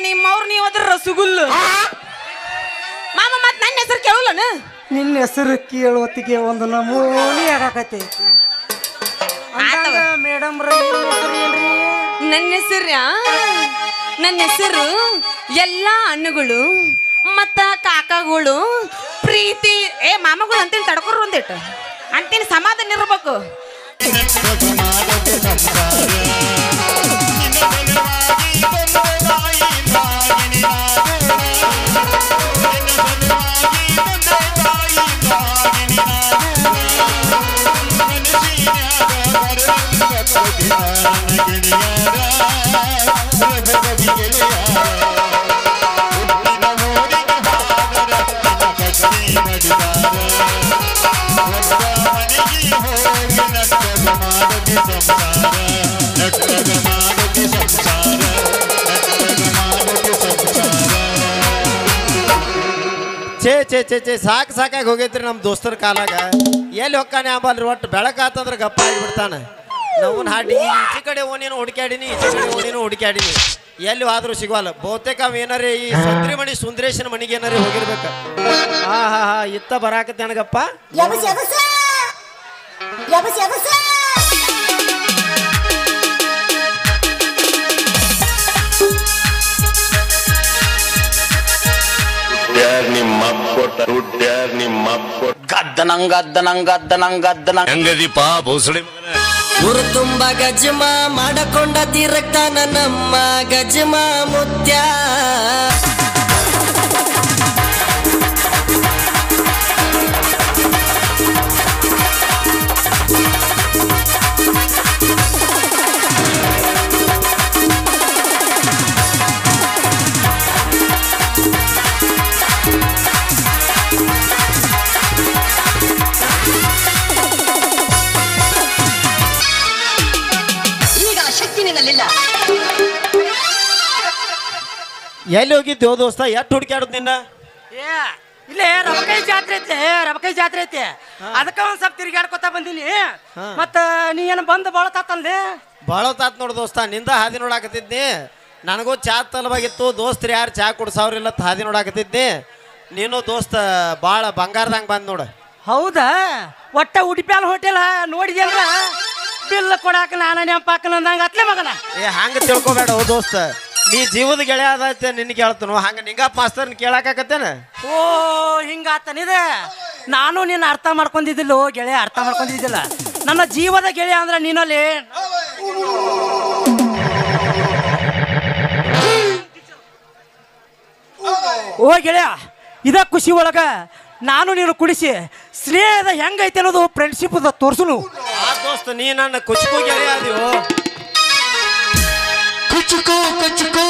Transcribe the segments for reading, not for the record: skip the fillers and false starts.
ನಿಮ್ಮವ್ರು ನೀವು ಅದ್ರ ರಸಗುಲ್ಲ ಮಾಮ ಮತ್ ನನ್ನ ಹೆಸರು ಕೇಳಲ್ಲನ ನಿನ್ನ ಹೆಸರು ಕೇಳುವತ್ತಿಗೆ ಒಂದು ನಮೂನಿ ಆಗಾಕತ್ತೈತಿ ಮೇಡಮ್ ನನ್ನ ಹೆಸರು ಎಲ್ಲಾ ಹಣ್ಣುಗಳು ಮತ್ತ ಕಾಕಗಳು ಪ್ರೀತಿ ಮಾಮಗಳು ಅಂತೀನಿ ತಡ್ಕೊರು ಒಂದಿಟ್ಟು ಅಂತೀನಿ ಸಮಾಧಾನ ಇರ್ಬೇಕು ಛೇ ಸಾಕಾಗಿ ಹೋಗೈತ್ರಿ ನಮ್ಮ ದೋಸ್ತರ ಕಾಲಾಗ ಎಲ್ಲಿ ಹೊಕ್ಕಾನೆ ಅಂಬಲ್ರಿ ಒಟ್ಟು ಬೆಳಕಾತಂದ್ರೆ ಗಪ್ಪ ಆಗಿಬಿಡ್ತಾನೆ ನವನ್ ಹಾಡಿ ಈಚೆ ಕಡೆ ಓನೇನು ಹುಡುಕ್ಯಾಡಿನಿ ಈಚೆ ಕಡೆ ಓನೇನು ಹುಡುಕ್ಯಾಡಿನಿ ಎಲ್ಲಿ ಆದ್ರೂ ಸಿಗೋಲ್ಲ ಬಹುತೇಕ ಅವ ಏನಾರೇ ಈ ಸಂದ್ರಿ ಮಣಿ ಸುಂದರೇಶನ ಮನೆಗೆ ಏನಾರೇ ಹೋಗಿರ್ಬೇಕ ಹಾ ಇತ್ತ ಬರಾಕತ್ತೆ ನನಗಪ್ಪ ಊರು ತುಂಬ ಗಜಮ ಮಾಡಕೊಂಡ ತೀರಕ್ತಾನ ನಮ್ಮ ಗಜಮ ಮುತ್ಯ ಎಲ್ಲಿ ಹೋಗಿದ್ದೇವು ದೋಸ್ತ ಎಷ್ಟು ಹುಡುಕ್ಯಾಡುದು ನಿನ್ನ ಇಲ್ಲೇ ರಬಕೈ ಜಾತ್ರೆ ಐತಿ ಅದಕ್ಕ ಒಂದ್ ಸ್ವಲ್ಪ ತಿರ್ಗಾಡ್ಕೊತ ಬಂದೀನಿ ಮತ್ತ ನೀ ಏನ್ ಬಂದ್ ಬಾಳ ತಾತಲ್ಲಿ ಭಾಳ ತಾತ್ ನೋಡು ದೋಸ್ತ ನಿಂದ ಹಾದಿ ನೋಡಾಕತ್ತಿದ್ನಿ ನನಗೂ ಚಾ ತಲವಾಗಿತ್ತು ದೋಸ್ತರು ಯಾರು ಚಾ ಕುಡ್ಸವ್ರಿಲ್ಲ ಹಾದಿ ನೋಡಾಕತ್ತಿದ್ನಿ ನೀನು ದೋಸ್ತ ಭಾಳ ಬಂಗಾರದಂಗೆ ಬಂದ್ ನೋಡು ಹೌದಾ ಒಟ್ಟ ಉಡುಪಿಯಾಲ ಹೋಟೆಲ್ ನೋಡಿದೆ ಅಂದ್ರ ಬಿಲ್ ಕೊಡಾಕ ನಾನ ನೆಂಪಾಕ ನಂದಂಗ ಅತ್ಲೆ ಮಗನ ಹಂಗ ತಿಳ್ಕೊಬೇಡ ದೋಸ್ತ ನೀ ಜೀವದ ಗೆಳೆಯ ಆದೈತೆ ನಿನ್ ಕೇಳ್ತನು ಹಂಗ ನಿಂಗಪ್ಪ ಮಾಸ್ತರ್ನ ಕೇಳಾಕತ್ತೇನ ಓ ಹಿಂಗಾತನಿದೆ ನಾನು ನಿನ್ನ ಅರ್ಥ ಮಾಡ್ಕೊಂಡಿದ್ದಿಲ್ಲ ಗೆಳೆಯ ಅರ್ಥ ಮಾಡ್ಕೊಂಡಿದ್ದಿಲ್ಲ ನನ್ನ ಜೀವದ ಗೆಳೆಯ ಅಂದ್ರ ನೀನಲ್ಲಿ ಓ ಗೆಳೆಯ ಇದ ಖುಷಿ ಒಳಗ ನಾನು ನೀನು ಕುಡಿಸಿ ಸ್ನೇಹದ ಹೆಂಗೈತೆ ಅನ್ನೋದು ಫ್ರೆಂಡ್ಶಿಪ್ ತೋರ್ಸುನು ಆ ದೋಸ್ತ ನೀ ನನ್ನ ಕುಚುಕು ಗೆಳೆಯ ಅದೀವೋ ಕುಚುಕು ಕುಚುಕು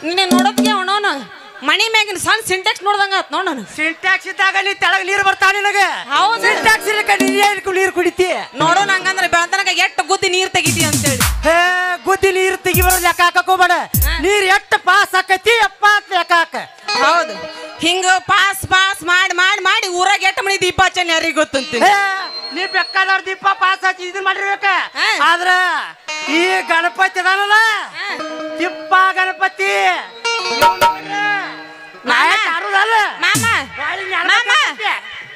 ನಿನ್ನೆ ನೋಡೋದ್ಗೆ ಅವನವನ ಮಣಿ ಮ್ಯಾಗಿನ ಸಣ್ಣ ಸಿಂಟೆಕ್ಸ್ ನೋಡ್ದಂಗ ಆತ್ ನೋಡ್ ನಾನು. ಸಿಂಟ್ಯಾಕ್ಸ್ ಇದ್ದಾಗ ನೀ ತೆಳಗ್ ನೀರು ಬರ್ತಾವ ನಿನಗೆ. ಹೌದು. ಸಿಂಟ್ಯಾಕ್ಸ್ ಇಲ್ಲಕ ನೀರು ಕುಡಿತಿ. ನೋಡೋಣ ಹಂಗಂದ್ರೆ ಬೆಳತನಕ ಎಷ್ಟು ಗುದ್ದಿ ನೀರ್ ತೆಗಿತಿ ಅಂತೇಳಿ. ಹೇ ಗುದ್ದಿ ನೀರು ತೆಗಿಬಾರ ಲೆಕ್ಕ ಹಾಕಕ್ ಹೋಗ್ಬೇಡ. ನೀರ್ ಎಷ್ಟು ಪಾಸ್ ಆಕತಿ ಅಪ್ಪ ಅಂತ ಲೆಕ್ಕ ಹಾಕ. ಹೌದು. ಹಿಂಗ ಪಾಸ್ ಪಾಸ್ ಮಾಡಿ ಮಾಡಿ ಮಾಡಿ ಊರಾಗ ಎಟ್ಟು ಮನಿ ದೀಪ ಹಚ್ಚನ್ ಯಾರಿಗ ಗೊತ್ತಂತ. ನೀ ಬೇಕಾದವ್ರ ದೀಪ ಪಾಸ್ ಹಚ್ಚಿ ಇದನ್ ಮಾಡಿರ್ಬೇಕ. ಆದ್ರ ಈ ಗಣಪತಿ ಅದಾನಲ್ಲ ತಿಪ್ಪ ಗಣಪತಿ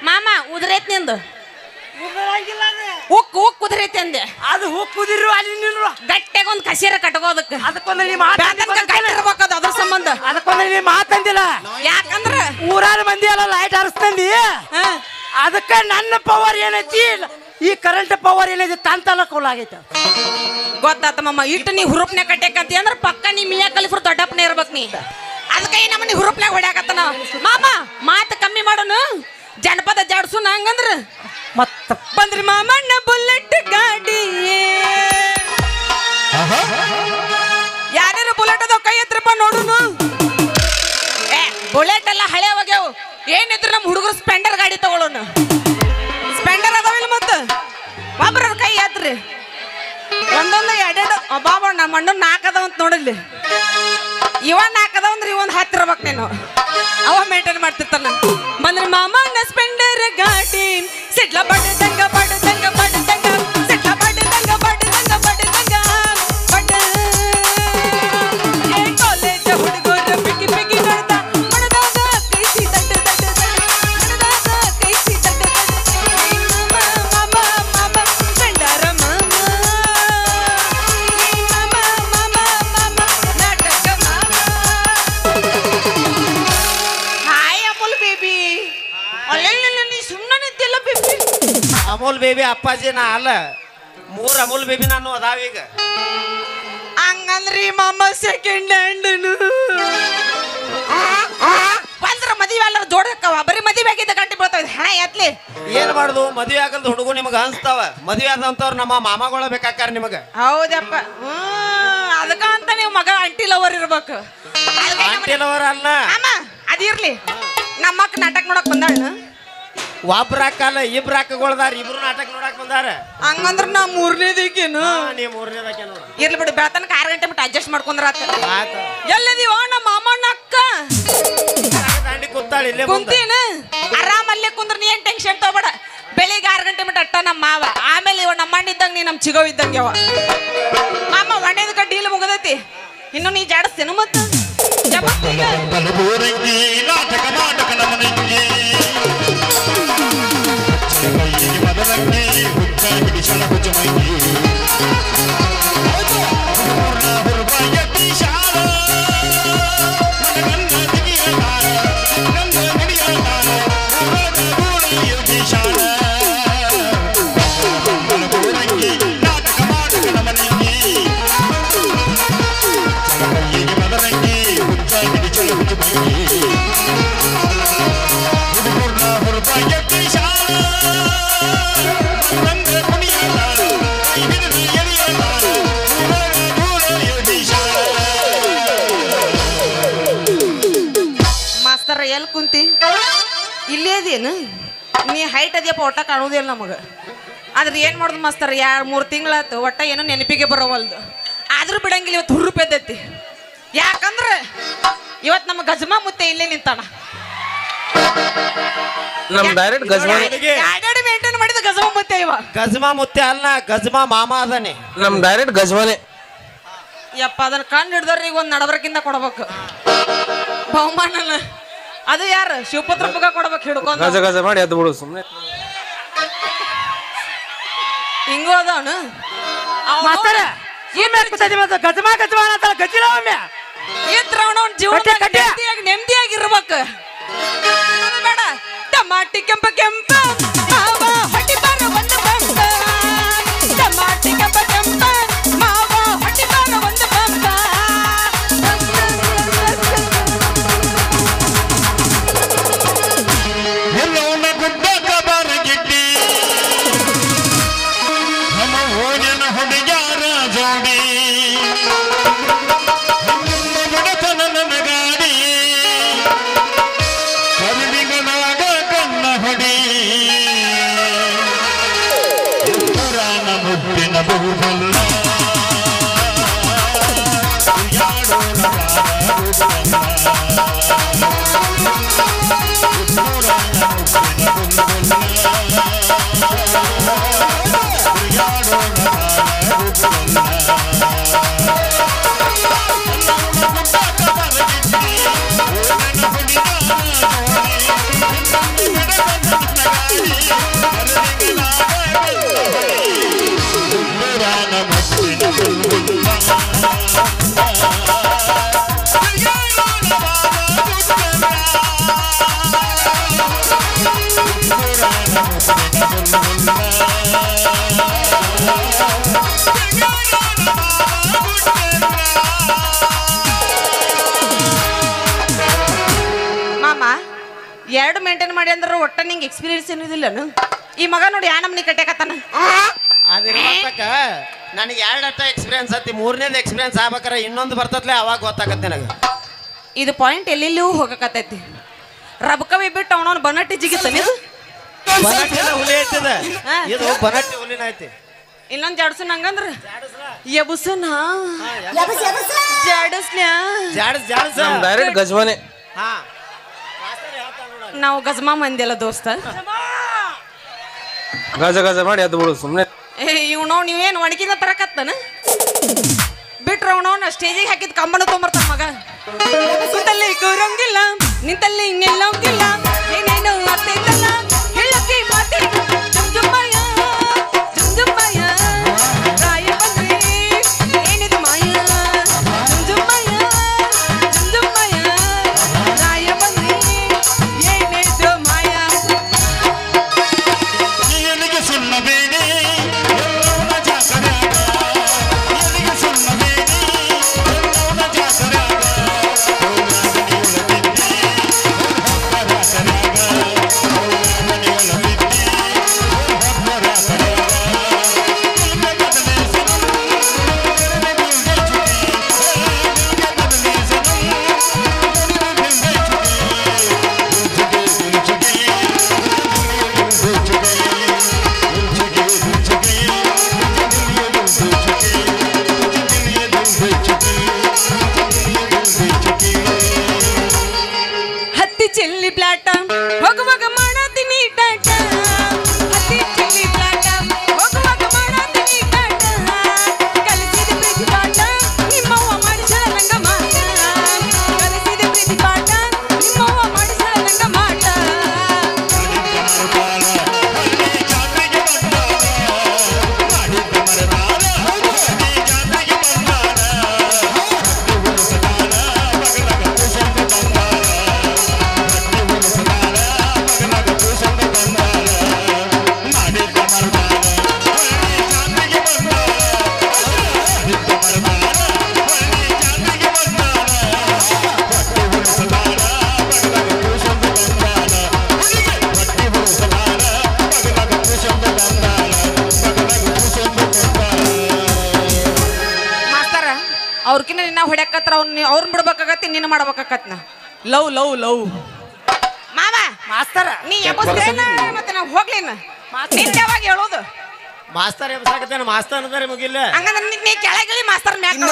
ಮಾಮ ಉದ್ರೈತ್ ನಿಂದು ಉಕ್ ಉಕ್ ಉದ್ರೈತಿ ಅಂದೆ. ಅದು ಉಕ್ಕುದಿರು ಅಲ್ಲಿ ನಿಲ್ರು ಗಟ್ಟೆಗೆ ಒಂದ್ ಕಸೀರ ಕಟ್ಕೋದಕ್ಕೆ ಅದಕ್ಕೊಂದು ನೀ ಮಾತಾಡ್ಬೇಕದ ಅದ್ರ ಸಂಬಂಧ. ಅದಕ್ಕೊಂದು ನೀ ಮಾತಂದಿಲ್ಲ. ಯಾಕಂದ್ರ ಊರಾರ ಮಂದಿ ಎಲ್ಲ ಲೈಟ್ ಹರಿಸ್ತಂದಿ. ಅದಕ್ಕ ನನ್ನ ಪವರ್ ಏನೈತಿ ಈ ಕರೆಂಟ್ ಪವರ್ ಏನೈತಿ ತಂತಲ್ಲ ಕೋಲಾಗೈತಿ. ಗೊತ್ತಾತ ಮಾಮ. ಇಟ್ಟು ನೀ ಹುರುಪ್ನೆ ಕಟ್ಟೆಕತ್ತಿ ಅಂದ್ರ ಪಕ್ಕ ನೀ ಮಿಯಾ ಕಲಿಫ್ರು ದೊಡ್ಡಪ್ಪನೇ ಇರ್ಬೇಕ್ ನೀ. ಅದಕ್ಕೆ ಈ ನಮ್ಮನಿ ಹುರುಪ್ನ್ಯಾಗ ಹೊಡ್ಯಾಕತ್ತನ ಮಾಮ. ಮಾತು ಕಮ್ಮಿ ಮಾಡೋನು ಜನಪದ ಜಾಡ್ಸು ಹಂಗಂದ್ರ ಮತ್ತ ಬಂದ್ರಿ ಮಾಮಣ್ಣ ಬುಲೆಟ್ ಗಾಡಿ. ಯಾರ್ಯಾರು ಬುಲೆಟ್ ಅದಾವ ಕೈ ಎತ್ರಪ್ಪ ನೋಡುನು. ಬುಲೆಟ್ ಎಲ್ಲ ಹಳೆ ಹೋಗ್ಯಾವು. ಏನಿದ್ರು ನಮ್ಮ ಹುಡುಗರು ಸ್ಪೆಂಡರ್ ಗಾಡಿ ತಗೊಳ್ಳೋಣ. ಸ್ಪೆಂಡರ್ ಅದಾವಿಲ್ಲ ಮತ್ತ ಒಬ್ರ ಕೈ ಎತ್ರಿ. ಒಂದೊಂದು ಎರಡೆರಡು ಬಾಬಾ ನಮ್ಮ ಅಣ್ಣ 4 ಅದಾವ ಅಂತ ನೋಡಿಲ್ಲಿ. ಇವ 4 ಅದಾವ ಅಂದ್ರೆ ಇವೊಂದು 10 ಇರ್ಬೇಕು ನೀನು. ಅವ ಮೇಂಟೈನ್ ಮಾಡ್ತಿರ್ತಾನ. ಬಂದ್ರೆ ಮಾಮಣ್ಣ ಸ್ಪೆಂಡರ್ ಗಾಡಿ ಸಿಡ್ಲ ಬಡ್ದಂಗ ಬಡ್ದಂಗ ಬಡ್ದಂಗ ಸಿಡ್ಲ ಬಡ್ದಂಗ ಬಡ್ದಂಗ ಬಡ್ದಂಗ ಬಡ್. ಏ ಕಾಲೇಜ್ ಹುಡುಗರ ಪಿಕ್ಕಿ ಪಿಕ್ಕಿ ನಡ್ದ ಮಡದಾಗ ಕೈಸಿ ದಡ್ಡ ದಡ್ಡ ಮಡದಾಗ ಕೈಸಿ ದಡ್ಡ ದಡ್ಡ ಮಾಮ ಮಾಮ ಸ್ಪೆಂಡರ ಮಾಮ ಮಾಮ ಮಾಮ ಮಾಮ ನಾಟಕ ಮಾಮ. Hi Amul baby. ಅಲ್ಲೆಲ್ಲ ನೀ ಸುಮ್ಮನೆ ನಿಂತಿಲ್ಲ ಬೇಬಿ. ಅಮೂಲ್ ಬೇಬಿ ಅಪ್ಪಾಜಿ ನಾ ಅಲ್ಲ. 3 ಅಮೂಲ್ ಬೇಬಿ ನಾನು ಅದಾವೀಗ. ಹಂಗಂದ್ರಿ ಮಾಮ ಸೆಕೆಂಡ್ ಹ್ಯಾಂಡ್ ಬಂದ್ರ ಮದುವೆ ಎಲ್ಲರೂ ಜೋಡಕ್ಕವ. ಬರೀ ಮದುವೆ ಆಗಿದ್ದ ಗಂಟೆ ಬೀಳ್ತಾವ. ಹಣ ಎತ್ಲಿ ಏನ್ ಮಾಡುದು? ಮದುವೆ ಆಗಲ್ದ ಹುಡುಗು ನಿಮಗ ಅನ್ಸ್ತಾವ. ಮದುವೆ ಆದಂತವ್ರು ನಮ್ಮ ಮಾಮಗಳ ಬೇಕಾಕಾರ ನಿಮಗ. ಹೌದಪ್ಪ. ಅದಕ್ಕ ಅಂತ ನೀವು ಮಗ ಅಂಟಿ ಲವರ್ ಇರ್ಬೇಕು. ಆಂಟಿಲವರ ಅಲ್ಲ ಅಮ್ಮ ಅದಿರ್ಲಿ. ನಮ್ಮ ಅಕ್ಕ ನಾಟಕ ನೋಡಕ್ ಬಂದಾಳ. ಒಬ್ರ ಅಕ್ಕಲ್ಲ ಇಬ್ರು ಅಕ್ಕಗಳದಾರ. ಇಬ್ರು ನಾಟಕ ನೋಡಕ್ ಬಂದಾರ. ಹಂಗಂದ್ರ ನಾ 3ನೇದಕ್ಕೇನು. ನೀ 3ನೇದಕ್ಕೆ ನೋಡ. ಇರ್ಲಿ ಬಿಡು. ಬೆಳತನಕ 6 ಗಂಟೆ ಬಿಟ್ಟು ಅಡ್ಜಸ್ಟ್ ಮಾಡ್ಕೊಂಡ್ರ ಆತ. ಎಲ್ಲದೀವ ನಮ್ಮ ಮಾಮಣ್ಣ ಅಕ್ಕ ದಾಂಡಿ ಕೂತಾಳ ಇಲ್ಲೇ ಕುಂತೀನ. ಆರಾಮಲ್ಲೇ ಕುಂದ್ರ ನೀ ಏನ್ ಟೆನ್ಷನ್ ತಗೋಬೇಡ. ಬೆಳಿಗ್ಗೆ 6 ಗಂಟೆ ಬಿಟ್ಟು ಅಟ್ಟ ನಮ್ಮ ಮಾವ. ಆಮೇಲೆ ಇವ ನಮ್ಮ ಅಣ್ಣ ಇದ್ದಂಗ ನೀ ನಮ್ ಚಿಗವ್ ಇದ್ದಂಗೆ ಅವ. ಮಾಮ ಒಣ್ಣೆದಕ್ಕ ಡೀಲ್ ಮುಗದೈತಿ. ಇನ್ನು ನೀ ಜಾಡಿಸ್ತೇನು ಮತ್ತ ಮಾಸ್ತರ ಎಲ್ಲಿ ಕುಂತಿ? ಇಲ್ಲೇ ಅದೇನು ನೀ? ಹೈಟ್ ಅದ್ಯಪ್ಪ ಒಟ್ಟ ಕಾಣುವುದಿಲ್ಲ ನಮಗೆ. ಆದ್ರೆ ಏನು ಮಾಡೋದು ಮಾಸ್ತರ? 2-3 ತಿಂಗಳಾಯ್ತು ಒಟ್ಟ ಏನೋ ನೆನಪಿಗೆ ಬರೋವಲ್ದು. ಆದ್ರೂ ಬಿಡಂಗಿಲ್ಲ. ಇವತ್ತು ಹುರುಪು ಎದ್ದೈತಿ. ಯಾಕಂದ್ರೆ ಇವತ್ತು ನಮ್ಮ ಗಜಮ ಮುತ್ತೆ ಇಲ್ಲೇ ನಿಂತಾನ. ನಮ್ ಡೈರೆಕ್ಟ್ ಗಜಮಾನೆ ಎರಡೆರಡು ಮೇಂಟೈನ್ ಮಾಡಿದ ಗಜಮ ಮುತ್ತೆ. ಇವ ಗಜಮಾ ಮುತ್ತೆ ಅಲ್ಲ, ಗಜಮಾ ಮಾಮ ಅದಾನೆ. ನಮ್ ಡೈರೆಕ್ಟ್ ಗಜಮಾನೆ. ಯಪ್ಪ ಅದನ್ನ ಕಂಡು ಹಿಡ್ದವ್ರಿಗೆ ಈಗ ಒಂದು ನಡಬರ್ಕಿಂದ ಕೊಡ್ಬೇಕು ಬಹುಮಾನನ. ಅದು ಯಾರು? ಶಿವಪುತ್ರ ಪುಗ ಕೊಡ್ಬೇಕು ಹಿಡ್ಕೊಂಡು. ಗಜ ಗಜ ಮಾಡಿ ಎದ್ದು ಬಿಡು ಸುಮ್ಮನೆ. ಹಿಂಗೂ ಅದವನು ಮಾಸ್ತರ ಗಜಮಾ ಗಜಮಾ ಅಂತ ಗಜಿಲ ಒಮ್ಮೆ ಇದ್ರ ಅವನ ಜೀವನ ನೆಮ್ಮದಿಯಾಗಿರ್ಬೇಕು. ಬೇಡ ಟಮಾಟಿ ಕೆಂಪ ಕೆಂಪ ಮಾವ ಹೊಟ್ಟಿ ಬಾರ ಒಂದು ಬಂಪ. ಟಮಾಟಿ ಕೆಂಪ ಕೆಂಪ ಮಾವ ಹೊಟ್ಟಿ ಬಾರ ಒಂದು ಬಂಪ. ಎಲ್ಲವನ್ನ ಗುಡ್ಡಕ್ಕ ಬಾರಗಿಟ್ಟಿ ನಮ್ಮ ಓದಿನ ಹುಡುಗ್ಯಾರ ಜೋಡಿ ಬಿಡತನ ಮಾಮ ಎರಡು ಮೇಂಟೈನ್ ಮಾಡಿ ಅಂದ್ರೆ ಒಟ್ಟ ನಿಂಗೆ ಎಕ್ಸ್ಪೀರಿಯನ್ಸ್ ಏನಿದಿಲ್ಲನು ಈ ಮಗ ನೋಡಿ ಯಾ ನಮ್ನಿ ಕಟ್ಟಾಕತ್ತಾನ ಅದಿರ್ಬೇಕ ನನಗೆ ಎರಡಟ್ಟ ಎಕ್ಸ್ಪೀರಿಯನ್ಸ್ ಐತಿ ಮೂರನೇದು ಎಕ್ಸ್ಪೀರಿಯನ್ಸ್ ಆಗ್ಬೇಕಾರೆ ಇನ್ನೊಂದು ಬರ್ತತ್ಲೆ ಅವಾಗ ಗೊತ್ತಾಗತ್ತೆ ನನಗೆ ಇದು ಪಾಯಿಂಟ್ ಎಲ್ಲೆಲ್ಲೂ ಹೋಗಕತ್ತೈತಿ ರಬಕವಿ ಬಿಟ್ಟು ಅವನವನು ಬನಟ್ಟಿ ಜಿಗಿತಾನೆ ಇದು ಬನಟ್ಟಿನ ಹುಲಿ ಐತಿದ ಹಾ. ಇದು ಬನಟ್ಟಿ ಹುಲಿನ ಐತಿ ಇನ್ನೊಂದು ಜಾಡ್ಸನ್ ಹಂಗಂದ್ರ ಎಬುಸನ ಜಾಡಸ್ಲ್ಯಾ ಜಾಡ್ಸ್ ಜಾಡ್ಸ್ ನಮ್ ಡೈರೆಕ್ಟ್ ಗಜ್ವಾನೆ ಹಾ ನಾವು ಗಜಮಾ ಮಂದಿ ಅಲ್ಲ ದೋಸ್ತ ಗಜ ಗಜ ಮಾಡಿ ಎದ್ದು ಬಿಡು ಸುಮ್ನೆ ಇವ್ನವ್ ನೀವೇನು ಒಣಗಿನ ತರಕತ್ತನ ಬಿಟ್ರ ಅವನವನ್ನ ಸ್ಟೇಜಿಗೆ ಹಾಕಿದ ಕಂಬನ ತೊಗೊಂಬರ್ತಾನ ಮಗ ಕುಂತಲ್ಲಿ ಕೂರಂಗಿಲ್ಲ ನಿಂತಲ್ಲಿ ನಿಲ್ಲಂಗಿಲ್ಲ ಏನೇನು ಅರ್ಥೈತಲ್ಲ ಹೇಳಕ್ಕೆ ಮಾತೆ ಜುಂಜುಮ್ಮಯ್ಯ ಜುಂಜುಮ್ಮಯ್ಯ ರಾಯ ಬಂದ್ರಿ ಏನಿದು ಮಾಯ ಜುಂಜುಮ್ಮಯ್ಯ ಜುಂಜುಮ್ಮಯ್ಯ ರಾಯ ಬಂದ್ರಿ ಏನಿದು ಮಾಯ ಎಲ್ಲಿಗೆ ಸುಣ್ಣಬೇಡಿ ಎಲ್ಲವನ್ನ ಜಾಸರ್ಯಾಗ ಎಲ್ಲಿಗೆ ಸುಣ್ಣಬೇಡಿ ಎಲ್ಲವನ್ನ ಜಾಸರ್ಯಾಗ ಹತ್ತಿ ಚೆಲ್ಲಿ ಪ್ಲಾಟ ಹೋಗುವಾಗ ಮಾಡತೀನಿ ಟಾಟ ಹತ್ತಿ ಚೆಲ್ಲಿ ಪ್ಲಾಟ ಹೋಗುವಾಗ ಮಾಡತೀನಿ ಟಾಟ ಕಲಿಸಿದ ಪ್ರೀತಿ ಪಾಠ ನಿಮ್ಮವ್ವ ಮಾಡಿಸಳ ನಂಗ ಮಾಟ ಕಲಿಸಿದ ಪ್ರೀತಿ ಪಾಠ ನಿಮ್ಮವ್ವ ಮಾಡಿಸಳ ನಂಗ ಮಾಟ ಮಾಸ್ತರ ಅವ್ರಕಿನ್ನ ನಿನ್ನ ಹೊಡ್ಯಾಕತ್ರ ಅವ್ರನ್ನ ಬಿಡ್ಬೇಕಾಗತ್ತಿ ನಿನ್ನ ಮಾಡ್ಬೇಕಾಗತ್ ನಾ ಲವ್ ಲವ್ ಲವ್ ಮಾವ ಮಾಸ್ತರ ನೀ ಎಬ್ಬಸ್ತೇನ ಮತ್ತೆ ನಾವು ಹೋಗ್ಲೇನ ನಿಂದ ಯಾವಾಗ ಹೇಳೋದು ಮಾಸ್ತರ್ ಎಬ್ಸಾಕತ್ತೇನ ಮಾಸ್ತರ್ ಅಂದ್ರೆ ಮುಗಿಲ್ಲ ಹಂಗಂದ್ರೆ ನೀ ಕೆಳಗಿಳಿ ಮಾಸ್ತರ್ ಮ್ಯಾಗ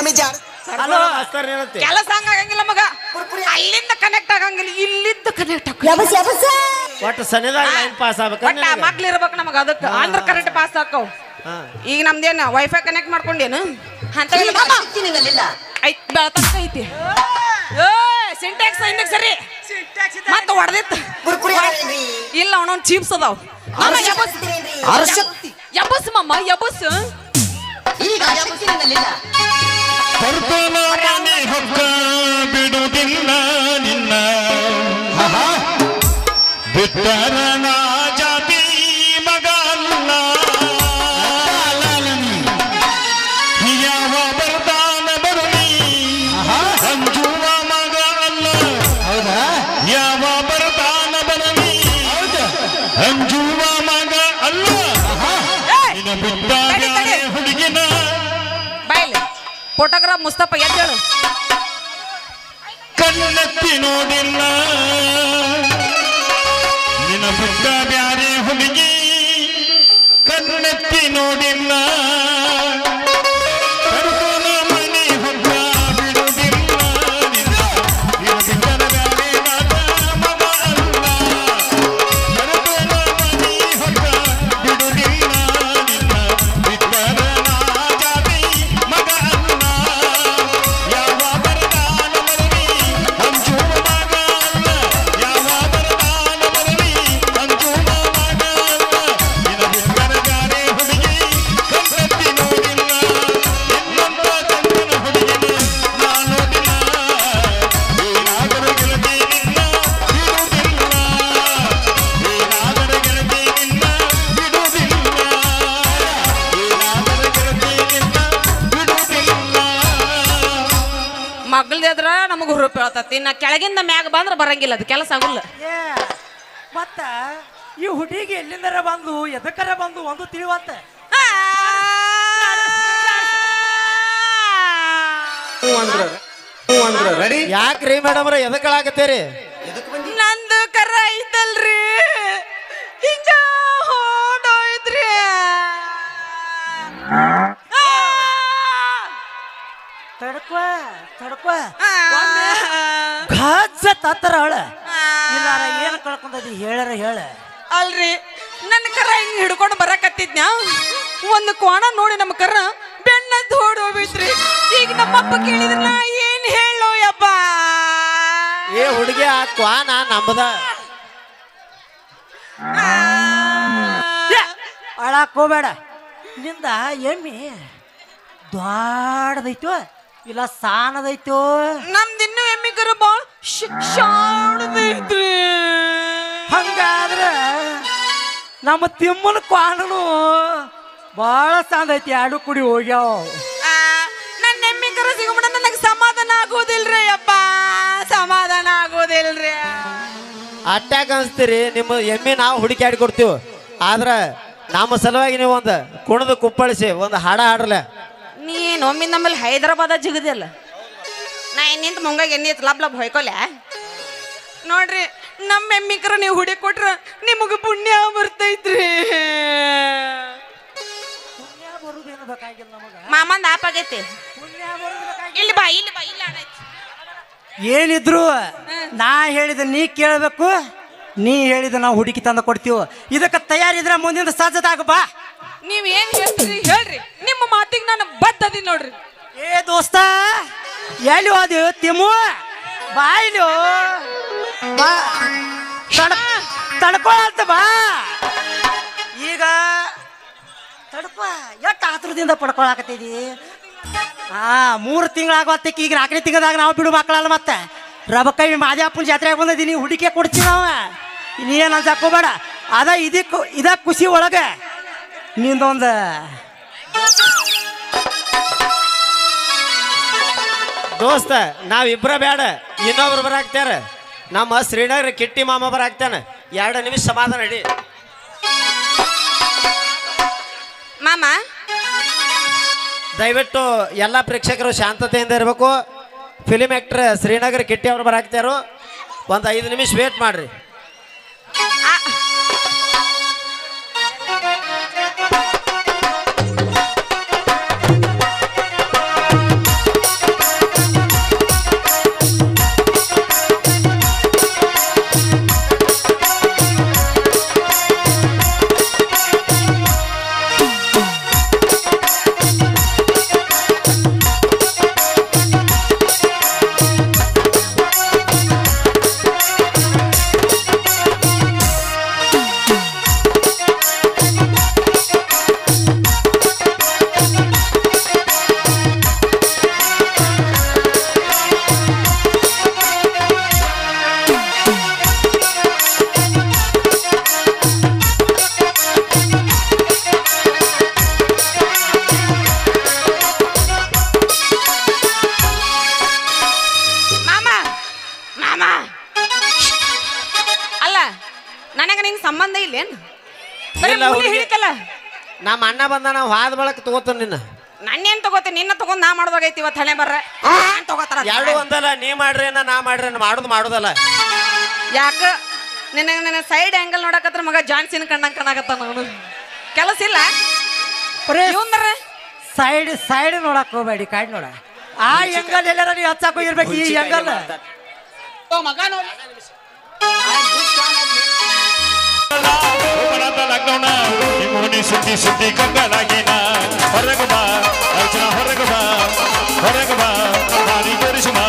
ಹಲೋ ಮಾಸ್ತರ್ ಏನಂತೆ ಕೆಲಸ ಹಂಗಾಗಂಗಿಲ್ಲ ಮಗ ಅಲ್ಲಿಂದ ಕನೆಕ್ಟ್ ಆಗಂಗಿಲ್ಲ ಇಲ್ಲಿಂದ ಕನೆಕ್ಟ್ ಒಟ್ಟು ಸನಿದಾಗ ಲೈನ್ ಪಾಸ್ ಒಟ್ಟ ಆಗ್ಬೇಕಂದ್ರೆ ಮಗ್ಳು ಇರ್ಬೇಕು ನಮಗ ಅದಕ್ಕೆ ಅಂದ್ರ ಕರೆಂಟ್ ಪಾಸ್ ಹಾಕವ್ ಈಗ ನಮ್ದೇನ ವೈಫೈ ಕನೆಕ್ಟ್ ಮಾಡ್ಕೊಂಡೇನು ಅಂತ ಐತ್ ಬೆಳತಕ್ಕ ಐತಿ ಸಿಂಟ್ಯಾಕ್ಸ್ ಹಿಂದಕ್ಕೆ ಸರಿ ಮತ್ತ ಹೊಡೆದಿತ್ತು ಇಲ್ಲ ಅವನೊಂದು ಚೀಪ್ಸ್ ಅದಾವ ಯಬಸ್ ಮಮ್ಮ ಯಬಸ್ ಪರ್ಪನ ಮನೆ ಹೊಕ್ಕ ಬಿಡುವುದಿಲ್ಲ ನಿನ್ನ ಬಿಟ್ಟರ ನಾ ಜಾತಿ ಮಗ ಅಲ್ಲ ಯಾವ ಬರ್ತಾನ ಬರಲಿ ಅಂಜುವ ಮಗ ಅಲ್ಲ ಯಾವ ಬರ್ತಾನ ಬರಲಿ ಅಂಜುವ ಮಗ ಅಲ್ಲ ನಿನ್ನ ಬಿಟ್ಟಾಗ ಹುಡುಗಿನ ಬಾಯ್ಲಿ ಫೋಟೋಗ್ರಾಫ್ ಮುಸ್ತಫಾ ಎದ್ದೇಳು ಕಣ್ಣೆತ್ತಿ ನೋಡಿಲ್ಲ ನಿನ್ನ ಬಿಟ್ಟ ಬ್ಯಾರೆ ಹುಡುಗಿ ಕಣ್ಣೆತ್ತಿ ನೋಡಿಲ್ಲ ಇಲ್ದೇ ಇದ್ರ ನಮಗ ಹುರುಪ್ ಹೇಳ್ತತಿ. ನಾ ಕೆಳಗಿಂದ ಮ್ಯಾಗ ಬಂದ್ರ ಬರಂಗಿಲ್ಲ, ಅದು ಕೆಲಸ ಆಗುಲ್ಲ. ಏ ಮತ್ತ ಈ ಹುಡುಗಿ ಎಲ್ಲಿಂದರ ಬಂದು ಎದಕ್ಕರ ಬಂದು ಒಂದು ತಿಳಿವತ್ತ. ರೆಡಿ. ಯಾಕ್ರಿ ಮೇಡಮ್ರ ಎದಕ್ಕಳಾಕತ್ತೀರಿ? ನಂದು ಕರ ಐತಲ್ರಿ, ಹಿಂಗ ಹೋಡೋಯ್ತ್ರಿ. ತಡ್ಕೋ ಗಜ್ಜ ತತ್ತರ ಅವಳ ಇಲ್ಲಾರ ಏನು ಕಳ್ಕೊಂಡದಿ ಹೇಳ. ಅಲ್ರಿ ನನ್ನ ಕರ ಹಿಂಗ್ ಹಿಡ್ಕೊಂಡು ಬರಕತ್ತಿದ್ನ, ಒಂದು ಕೋಣ ನೋಡಿ ನಮ್ಮ ಕರ ಬೆಣ್ಣದ್ದು ಹೋಡೋಗ್ಬಿಟ್ರಿ. ಈಗ ನಮ್ಮಪ್ಪ ಕೇಳಿದ್ರ ನಾ ಏನ್ ಹೇಳೋ ಯಪ್ಪ? ಏ ಹುಡುಗಿ ಆ ಕ್ವಾನ ನಂಬದ. ಅಳಾಕ್ ಹೋಗ್ಬೇಡ. ನಿಂದ ಎಮ್ಮಿ ದ್ವಾಡದೈತೋ ಇಲ್ಲ ಸಾನದೈತೋ? ನಮ್ದಿನ್ನು ಎಮ್ಮಿ ಕರ ಬಾಳ ಶಿಕ್ಷಾಡದೈತ್ರಿ. ಹಂಗಾದ್ರ ನಮ್ಮ ತಿಮ್ಮನ ಕ್ವಾಣನು ಭಾಳ ಸಾಂದೈತಿ. ಎರಡು ಕುಡಿ ಹೋಗ್ಯಾವ. ನನ್ನ ಎಮ್ಮಿ ಕರ ಸಿಗಬಿಡ ನನಗೆ ಸಮಾಧಾನ ಆಗೋದಿಲ್ರಿ ಅಪ್ಪ, ಸಮಾಧಾನ ಆಗೋದಿಲ್ರಿ. ಅಟ್ಯಾಕ್ ಅನ್ಸ್ತೀರಿ, ನಿಮ್ಮ ಎಮ್ಮೆ ನಾವು ಹುಡುಕಾಡಿ ಕೊಡ್ತೀವಿ. ಆದ್ರ ನಮ್ಮ ಸಲುವಾಗಿ ನೀವು ಒಂದು ಕುಣದು ಕುಪ್ಪಳಿಸಿ ಒಂದು ಹಾಡ ಹಾಡ್ರಲ್ಲ. ನೀನು ಒಮ್ಮೆ ನಮ್ಮಲ್ಲಿ ಹೈದರಾಬಾದ ಜಿಗದಿಲ್ಲ, ನಾ ನಿಂತ ಮುಂಗಾಗಿ ಎಣ್ಣೆ ಲಬ್ ಲಬ್ ಹೊಯ್ಕೊಲೆ. ನೋಡ್ರಿ ನಮ್ಮ ಎಮ್ಮಿಕರ ನೀವು ಹುಡಿ ಕೊಟ್ರ ನಿಮಗೆ ಪುಣ್ಯ ಬರ್ತೈತ್ರಿ. ಮಾಮಂದ ಆಪಾಗೈತಿ. ಇಲ್ಲಿ ಬಾ ಇಲ್ಲಿ ಆಡೈತಿ. ಏನಿದ್ರು ನಾ ಹೇಳಿದ ನೀ ಕೇಳಬೇಕು, ನೀ ಹೇಳಿದ ನಾವು ಹುಡುಕಿ ತಂದು ಕೊಡ್ತೀವಿ. ಇದಕ್ಕೆ ತಯಾರಿದ್ರೆ ಮುಂದಿನ ಸಜ್ಜದಾಗ ಬಾ. ನೀವ್ ಏನ್ ಹೇಳ್ತೀರಿ ಹೇಳ್ರಿ, ನಿಮ್ಮ ಮಾತಿಗೆ ನಾನು ಬದ್ದದಿ ನೋಡ್ರಿ. ಏ ದೋಸ್ತ ಎಲ್ಲಿ ಹೋದಿ ತಿಮ್ಮು? ಬಾ ಇಲ್ಲಿ ಬಾ, ತಡ್ಕೊ ಅಂತ ಬಾ. ಈಗ ತಡ್ಕೊ, ಎಷ್ಟು ಆತುರದಿಂದ ಪಡ್ಕೊಳಕತ್ತಿದಿ? 3 ತಿಂಗಳಾಗತ್ತಕ್ಕೆ, ಈಗ 4ನೇ ತಿಂಗಳದಾಗ ನಾವು ಬಿಡು ಮಕ್ಕಳಲ್ಲ. ಮತ್ತೆ ರಬಕೈ ಮಾದೇವಪ್ಪನ ಜಾತ್ರೆಗೆ ಬಂದಿದ್ದೀನಿ, ಹುಡುಕಿ ಕೊಡ್ತೀವಿ ನಾವು. ನೀನು ಅಂತ ಹಾಕೋಬೇಡ. ಇದ ಖುಷಿ ಒಳಗೆ ನಿಂದೊಂದು ದೋಸ್ತ ನಾವಿಬ್ರ ಬೇಡ, ಇನ್ನೊಬ್ರು ಬರಾಕ್ತಾರ. ನಮ್ಮ ಶ್ರೀನಗರ ಕಿಟ್ಟಿ ಮಾಮ ಬರಾಕ್ತಾನೆ. 2 ನಿಮಿಷ ಸಮಾಧಾನ ನಡಿ. ಮಾಮ ದಯವಿಟ್ಟು ಎಲ್ಲ ಪ್ರೇಕ್ಷಕರು ಶಾಂತತೆಯಿಂದ ಇರಬೇಕು. ಫಿಲಿಮ್ ಆ್ಯಕ್ಟರ್ ಶ್ರೀನಗರ ಕಿಟ್ಟಿ ಅವರು ಬರಾಕ್ತಾರೋ, ಒಂದು 5 ನಿಮಿಷ ವೇಟ್ ಮಾಡ್ರಿ. ಸಂಬಂಧ ಇಲ್ಲೇನು? ನಮ್ಮ ಅಣ್ಣ ಬಂದ ನಾವು ಹಾದ ಬಳಕ ತಗೋತಾನ. ನಿನ್ನ ನನ್ನೇನ್ ತಗೋತೀನಿ, ನಿನ್ನ ತಗೊಂಡ್ ನಾ ಮಾಡೋದಾಗೈತಿ. ಇವತ್ತು ಹಣೆ ಬರ್ರೆ ತಗೋತಾರ. ಎರಡು ಒಂದಲ್ಲ, ನೀ ಮಾಡ್ರಿ ನಾ ಮಾಡ್ರಿ ಮಾಡೋದಲ್ಲ. ಯಾಕ ನನ್ನ ಸೈಡ್ ಆಂಗಲ್ ನೋಡಕತ್ರ ಮಗ ಜಾನ್ಸಿನ್ ಕಣ್ಣಂಗ್ ಕಾಣಕತ್ತ. ನಾನು ಕೆಲಸ ಇಲ್ಲ. ಸೈಡ್ ನೋಡಕ್ ಹೋಗ್ಬೇಡಿ, ಕಾಡ್ ನೋಡ. ಆ ಎಂಗಲ್ ಎಲ್ಲಾರ ನೀವು ಹಚ್ಚಾಕೋ ಇರ್ಬೇಕು. ಈ ಎಂಗಲ್ ಮಗ ನೋಡಿ ಸುದ್ದಿ ಸುದ್ದಿ ಕಂಗಳಾಗಿನ ಹೊರಗೆ ಬಾ ಅರ್ಚನಾ, ಹೊರಗೆ ಬಾ ಹೊರಗೆ ಬಾ ಮಾರಿ ತೋರಿಸುಮ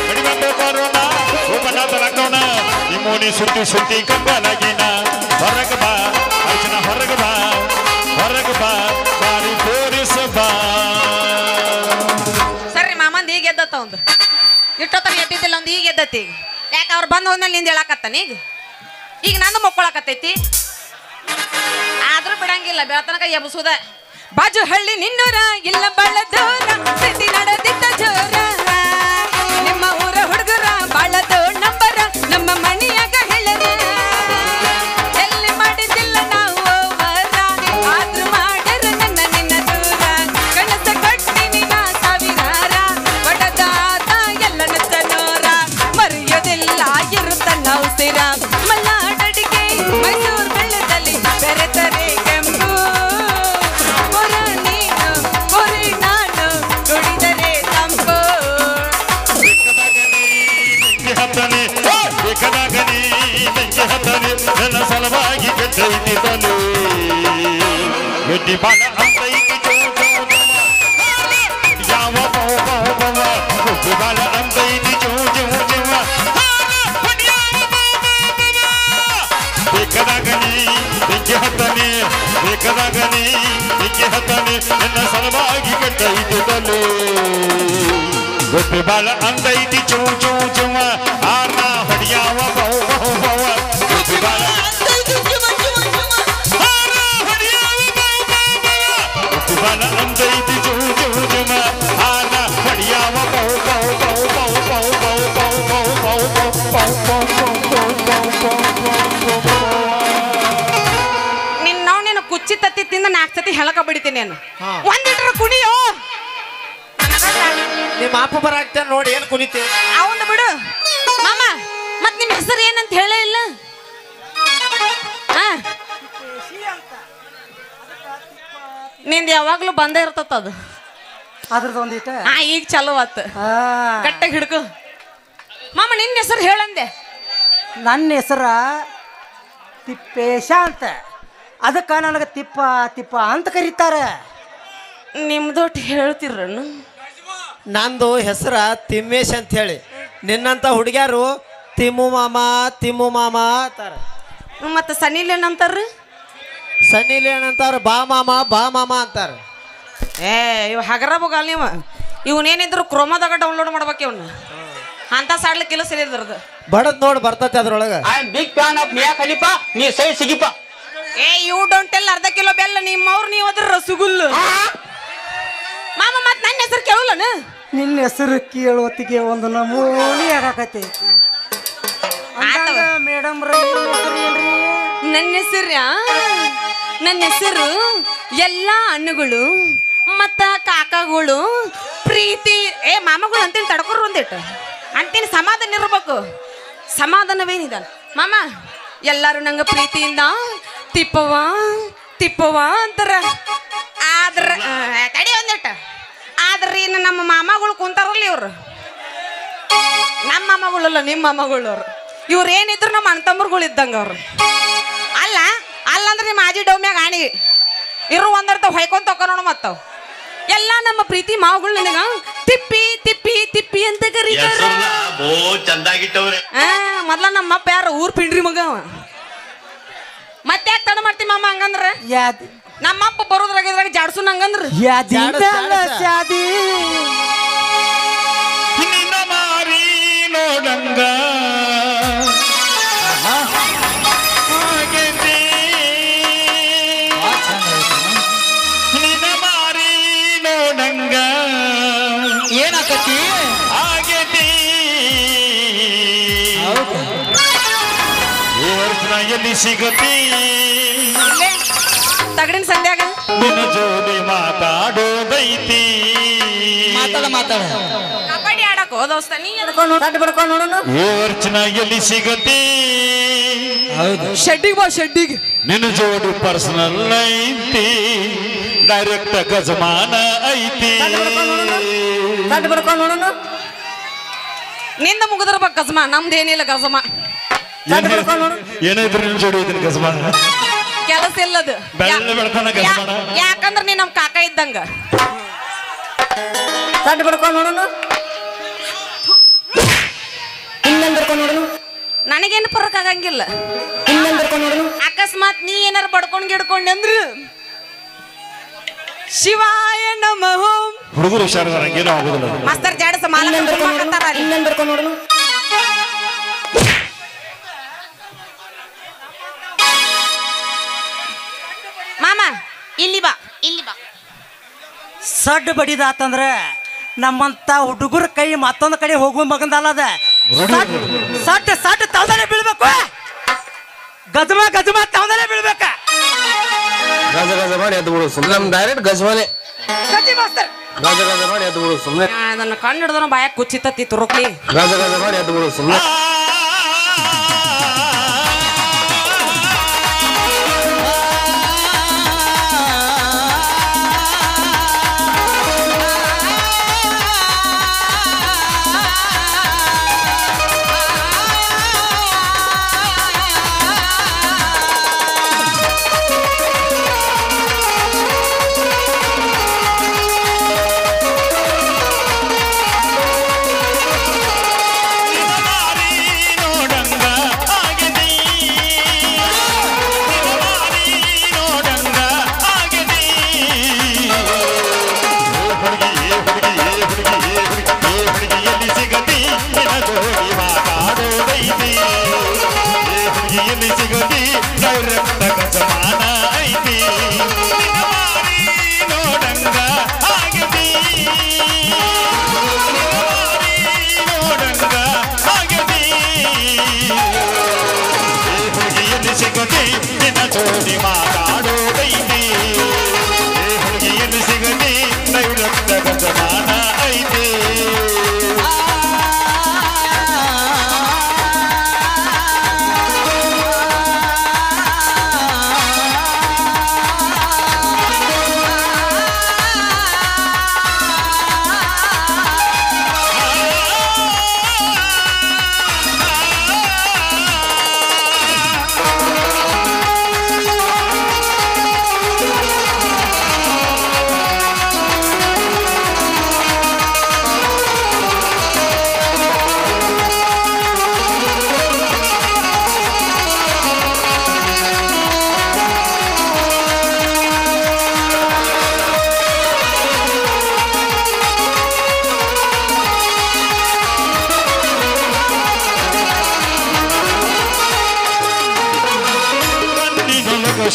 ಕಡಿಮೆ ಕೊರೋನಾ ಓಪನಾದ ಲಾಕ್ಡೌನ ನಿಮ್ಮೋನಿ ಸುದ್ದಿ ಸುದ್ದಿ ಕಂಗಳಾಗಿನ ಹೊರಗೆ ಬಾ ಅರ್ಚನಾ, ಹೊರಗೆ ಬಾ ಹೊರಗೆ ಬಾ ಮಾರಿ ತೋರಿಸಬಾ. ಸರಿ ಮಾಮಂದ್ ಈಗ ಎದ್ದತ್ತ ಒಂದು ಇಟ್ಟೊತ್ತರ ಎದ್ದಿದ್ದಿಲ್ಲ, ಒಂದು ಈಗ ಎದ್ದತಿ. ಯಾಕೆ ಅವ್ರು ಬಂದು ಹೋದ್ಮೇಲೆ ನಿಂದ ಹೇಳಕತ್ತಾನ. ಈಗ ನಂದು ಮಕ್ಕಳಾಕತ್ತೈತಿ, ಆದ್ರೂ ಬಿಡಂಗಿಲ್ಲ. ಬೆಳತನಕ ಎಬ್ಸುದ. ಬಾಜು ಹಳ್ಳಿ ನಿನ್ನೂರ ಇಲ್ಲ ಬಳ್ಳ ದೂರ, ಸ್ಥಿತಿ ನಡೆದಿದ್ದ ಜೋರ. ಬಾಲ ಅಂತೈತಿ ಚೂ ಚೂ ಚೂವ ಯಾವ ಬೌ ಬೌ ಬವ ಗುಬ್ಬಿ ಬಾಲ ಅಂತೈತಿ ಚೂ ಚೂ ಚೂವ ಬೇಕಾದಾಗನಿ ಬೆಂಕಿ ಹತ್ತನೆ ಬೇಕಾದಾಗನಿ ಬೆಂಕಿ ಹತ್ತನೆ ನನ್ನ ಸಲವಾಗಿ ಕಟ್ಟೈತಿ ತಲೆ ಗುಬ್ಬಿ ಬಾಲ ಅಂತೈತಿ ಚೂ ಚೂ ಚೂವ ಆರ್ನ ಹೊಡಿಯಾವ ಬೌ ಬೌ ಬವ ಗುಬ್ಬಿ ಬಾಲ ಬಾಲ ಅಂತೈತಿ ಚೂ ಚೂ ಚೂವ ಆರ್ನ ಹೊಡಿಯಾವ ಬೌ ಬೌ ಬೌ ಬೌ ಬೌ ಬೌ ಬೌ ಬೌ ಬೌ ಬೌ ಬೌ ನಿನ್ನ ಕುಚ್ಚಿ ತತ್ತಿ ತಿಂದ 4 ಸತಿ ಹೆಳಕ ಬಿಡ್ತೀನಿ ನಾನು. ಹಾ. ಒಂದಿಟ್ರ ಕುಣಿಯೋ ನಿಮ್ಮ ಅಪ್ಪ ಬರಾಕ್ತಾನೆ ನೋಡಿ ಏನು ಕುಣಿತಿ ಅವಂದು ಬಿಡು ಮಾಮ. ಮತ್ ನಿಮ್ ಹೆಸರು ಏನಂತ ಹೇಳೇ ಇಲ್ಲ. ನಿಂದ ಯಾವಾಗ್ಲೂ ಬಂದೇ ಇರ್ತದ ಅದು. ಅದ್ರದ್ದು ಒಂದಿಟ ಈಗ ಚಲೋ ಆತ. ಗಟ್ಟಾಗಿ ಹಿಡ್ಕೊ ಮಾಮ. ನಿನ್ನ ಹೆಸರು ಹೇಳಂದೆ. ನನ್ನ ಹೆಸರ ತಿಪ್ಪೇಶ ಅಂತ. ಅದಕ್ಕೆ ನನಗೆ ತಿಪ್ಪ ತಿಪ್ಪ ಅಂತ ಕರೀತಾರೆ. ನಿಮ್ದೊಟ್ಟು ಹೇಳ್ತಿರನು? ನಂದು ಹೆಸರ ತಿಮ್ಮೇಶ್ ಅಂತ ಹೇಳಿ. ನಿನ್ನಂತ ಹುಡುಗ್ಯಾರು ತಿಮ್ಮು ಮಾಮ ಅಂತಾರ. ಮತ್ತೆ ಸನಿಲ್ ಏನಂತಾರ? ಸನ್ನಿಲಿ ಏನಂತಾರ ಬಾ ಮಾಮ ಅಂತಾರ. ಇವ ಹಗರ ಬುಗಾಲ್ ನೀವು. ಇವನೇನಿದ್ರು ಕ್ರೋಮದಾಗ ಡೌನ್ಲೋಡ್ ಮಾಡ್ಬೇಕು ಇವನ್ನ. ಅಂತ ಸಾಡ್ಲಿಕ್ಕೆ ಕೆಲಸ ಇದ್ರದ್ದು. ಬಡದ್ ನೋಡಿ ಬರ್ತೈತಿ ಅದ್ರೊಳಗ. I am big fan of Mia Khalifa. ನೀ ಸೈ ಸಿಗಿಪ. You don't tell. ಅರ್ಧ ಕಿಲೋ ಬೆಲ್ಲ ನಿಮ್ಮವ್ರು ನೀವು ಅದ್ರ ರಸಗುಲ್ಲ ಮಾಮ. ಮತ್ ನನ್ನ ಹೆಸರು ಕೇಳಲ್ಲನ? ನಿನ್ನ ಹೆಸರು ಕೇಳೋತ್ತಿಗೆ ಒಂದು ನಮೂನಿ ಆಗಾಕತಿ. ಮೇಡಮ್ ನನ್ನ ಹೆಸರು ಎಲ್ಲ ಅಣ್ಣಗಳು ಮತ್ತ ಕಾಕಗಳು ಪ್ರೀತಿ ಮಾಮಗಳು ಅಂತೀನಿ. ತಡ್ಕೊರು ಒಂದಿಟ್ಟು ಅಂತೀನಿ. ಸಮಾಧಾನ ಇರ್ಬೇಕು. ಸಮಾಧಾನವೇನಿದ ಮಾಮ. ಎಲ್ಲಾರು ನಂಗ ಪ್ರೀತಿಯಿಂದ ತಿಪ್ಪವ ಅಂತಾರ. ಆದ್ರ ತಡಿ ಒಂದಿಟ್ಟು. ಆದ್ರೆ ಇನ್ನು ನಮ್ಮ ಮಾಮಗಳು ಕುಂತಾರಲ್ಲ ಇವ್ರು. ನಮ್ಮ ಮಾಮಗಳಲ್ಲ, ನಿಮ್ಮ ಮಾಮಗಳು ಅವ್ರು. ಇವ್ರು ಏನಿದ್ರು ನಮ್ಮ ಅಣ್ತಂಬರ್ಗಳು ಇದ್ದಂಗ ಅವ್ರು. ಅಲ್ಲಂದ್ರೆ ನಿಮ್ಮ ಆಜಿ ಡೌಮ್ಯಾಗ ಆಣಿ ಇರು ಒಂದರ್ಥ ಹೊಯ್ಕೊಂತ ನೋಡು. ಮತ್ತವ್ ಎಲ್ಲ ನಮ್ಮ ಪ್ರೀತಿ ಮಾವುಗಳು ನನಗ ತಿಪ್ಪಿ ಅಂತ ಕರೀತಾರ. ಮೊದ್ಲ ನಮ್ಮಪ್ಪ ಯಾರು ಊರ್ ಪಿಂಡ್ರಿ ಮಗ. ಮತ್ತೆ ಯಾಕೆ ತಡ ಮಾಡ್ತಿ ಮಾಮ ಹಂಗಂದ್ರ? ನಮ್ಮಪ್ಪ ಬರೋದ್ರಾಗ ಜಾಡ್ಸುನ್ ಹಂಗಂದ್ರ ನಿನ್ನ ಮಾರಿ ನೋಡಂಗ ನಿನ್ನ ಮಾರಿ ನೋಡಂಗ ಏನಾಕತಿ ಆಗೇತಿ. ಎಲ್ಲಿ ಸಿಗತಿ ತಗಡಿನ ಸಂಧ್ಯಾಗ ನಿನ್ನ ಜೋಡಿ ಮಾತಾಡೋದೈತಿ. ಮಾತಾಡ ಕಬಡ್ಡಿ ಆಡಕ್ ಹೋದೋಸ್ತ ನೀ ಅರ್ಚನಾ ಎಲ್ಲಿ ಸಿಗತಿ? ಶೆಡ್ಡಿಗೆ ಬಾ ಶೆಡ್ಡಿಗೆ. ನಿನ್ನ ಜೋಡಿ ಪರ್ಸನಲ್ ಐತಿ, ಡೈರೆಕ್ಟ್ ಗಜಮಾನ ಐತಿ. ನಿಂದ ಮುಗಿದಿರ್ಬೇಕು ಗಜಮ, ನಮ್ದೇನಿಲ್ಲ ಗಜಮ. ಏನಾಯ್ತು ನಿನ್ನ ಜೋಡಿ ಐತಿ ಗಜಮಾನ? ಕೆಲಸ ಇಲ್ಲದು. ಬೆಳ್ಳ ಬೆಳ್ತಾನ ಗಜಮಾನ. ಯಾಕಂದ್ರ ನೀ ನಮ್ ಕಾಕ ಇದ್ದಂಗ. ನನಗೇನು ಫರಕ್ ಆಗಂಗಿಲ್ಲ. ಅಕಸ್ಮಾತ್ ನೀ ಏನಾರ ಬಡ್ಕೊಂಡ್ ಗಿಡ್ಕೊಂಡೆ ಅಂದ್ರ ಶಿವಾಯ ನಮಃ. ಹುಡುಗರು ಹುಷಾರ ಏನೋ ಆಗೋದಿಲ್ಲ. ಮಾಸ್ತರ್ ಜಾಡಸ ಮಾಲ ಮಾಮ ಇಲ್ಲಿ ಬಾ. ಸಡ್ಡು ಬಡಿದಾತಂದ್ರೆ ನಮ್ಮಂತ ಹುಡುಗರ ಕೈ ಮತ್ತೊಂದು ಕಡೆ ಹೋಗುವ ಮಗಂದಲ್ಲ ಅದ. ಸಟ್ ತವದನೆ ಬೀಳ್ಬೇಕು. ಗಜಮ ತವದನೆ ಬೀಳ್ಬೇಕ. ಗಜ ಮಾಡಿ ಎದ್ದು ಬಿಡು ಸುಮ್ಮನೆ. ನಮ್ ಡೈರೆಕ್ಟ್ ಗಜಮನೆ ಗಜ ಮಾಡಿ ಎದ್ದು ಬಿಡು ಸುಮ್ಮನೆ. ಅದನ್ನ ಕಣ್ಣು ಹಿಡಿದ್ರು ಬಾಯಾಗ ಕುಚ್ಚಿತತ್ತಿ ತುರುಕ್ಲಿ. ಗಜ ಮಾಡಿ ಎದ್ದು ಬಿಡು ಸುಮ್ಮನೆ.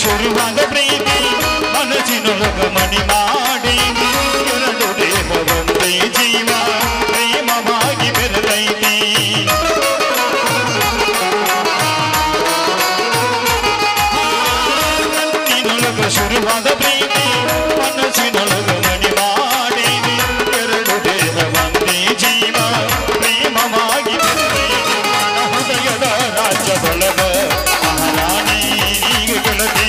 ಶುರುವಾದ ಪ್ರೀತಿ ಮನಸ್ಸಿನೊಳಗ ಮಣಿ ಮಾಡಿ ಎರಡು ದೇಹ ಒಂದೇ ಜೀವ ಪ್ರೇಮವಾಗಿ ಬೆರೆತೈತಿ ನಿನ್ನೊಳಗ ಶುರುವಾದ ಪ್ರೀತಿ ಮನಸ್ಸಿನೊಳಗ ಮಣಿ ಮಾಡಿ ಎರಡು ದೇಹ ಒಂದೇ ಜೀವ ಪ್ರೇಮವಾಗಿ ಬೆರೆತೈತಿ ಹೃದಯದ ರಾಜ್ಯದೊಳಗ ಮಹಾರಾಣಿ ಈಗ ಗೆಳತಿ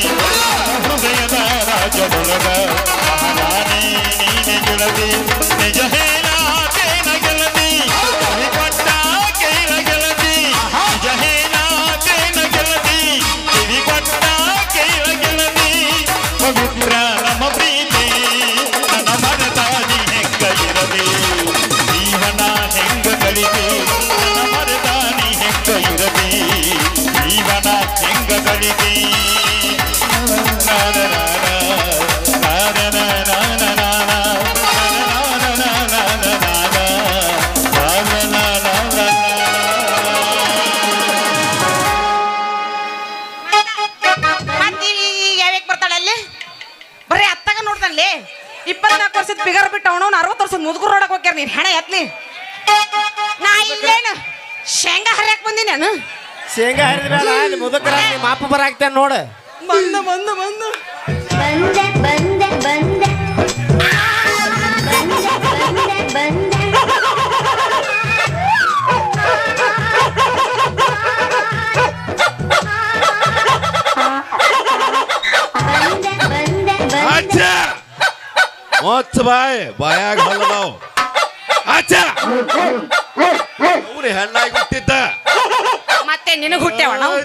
ಹೃದಯದ ರಾಜ್ಯದೊಳಗ ಮಹಾರಾಣಿ ನೀನೆ ಗೆಳತಿ ನಿಜ ಹೇಳಾತೇನ ಗೆಳತಿ ಕಿವಿಗೊಟ್ಟ ಕೇಳ ಗೆಳತಿ ನಿಜ ಹೇಳಾತೇನ ಗೆಳತಿ ಕಿವಿಗೊಟ್ಟ ಕೇಳ ಗೆಳತಿ ಪವಿತ್ರ ನಮ್ಮ ಪ್ರೀತಿ ನನ್ನ ಮನದಾನಿ ಹೆಂಗ ಇರಲಿ ಜೀವನ ಹೆಂಗ ಕಳಿತಿ ನನ್ನ ಮನದಾನಿ ಹೆಂಗ ಇರಲಿ ಜೀವನ ಹೆಂಗ ಕಳಿತಿ ಮತ್ತೆ ಯಾವ್ಯಾಕ್ ಬರ್ತಾಳಲ್ಲಿ ಬರೀ ಅತ್ತಾಗ ನೋಡ್ತಾನಲ್ಲಿ 24 ವರ್ಷದ ಬಿಗರ್ ಬಿಟ್ಟು ಅವನು 60 ವರ್ಷದ ಮುದುಗುರು ನೋಡಕ್ ಹೋಗ್ಯಾರ ನೀನ್ ಹೆಣ ಎತ್ಲಿ ನಾ ಇಲ್ಲೇನು ಶೇಂಗಾ ಹರಿಯಕ್ ಬಂದಿ ನಾನು ಶೇಂಗಾ ಹರಿದ್ರಲ್ಲ ಮುದುಕರ ನಿಮ್ಮ ಅಪ್ಪ ಬರಾಕ್ತೇನೆ ನೋಡು ಬಂದ ಬಂದ ಬಂದ ಬಂದೆ ಬಂದೆ ಬಂದೆ ಬಂದೆ ಬಂದೆ अच्छा मोच बाय बायाग हल्लदाव अच्छा ಅವ್ನು ಹೆಣ್ಣಾಗಿ ಹುಟ್ಟಿದ್ದ ಮತ್ತೆ ನಿನಗೆ ಹುಟ್ಟ್ಯಾವ ನಾವು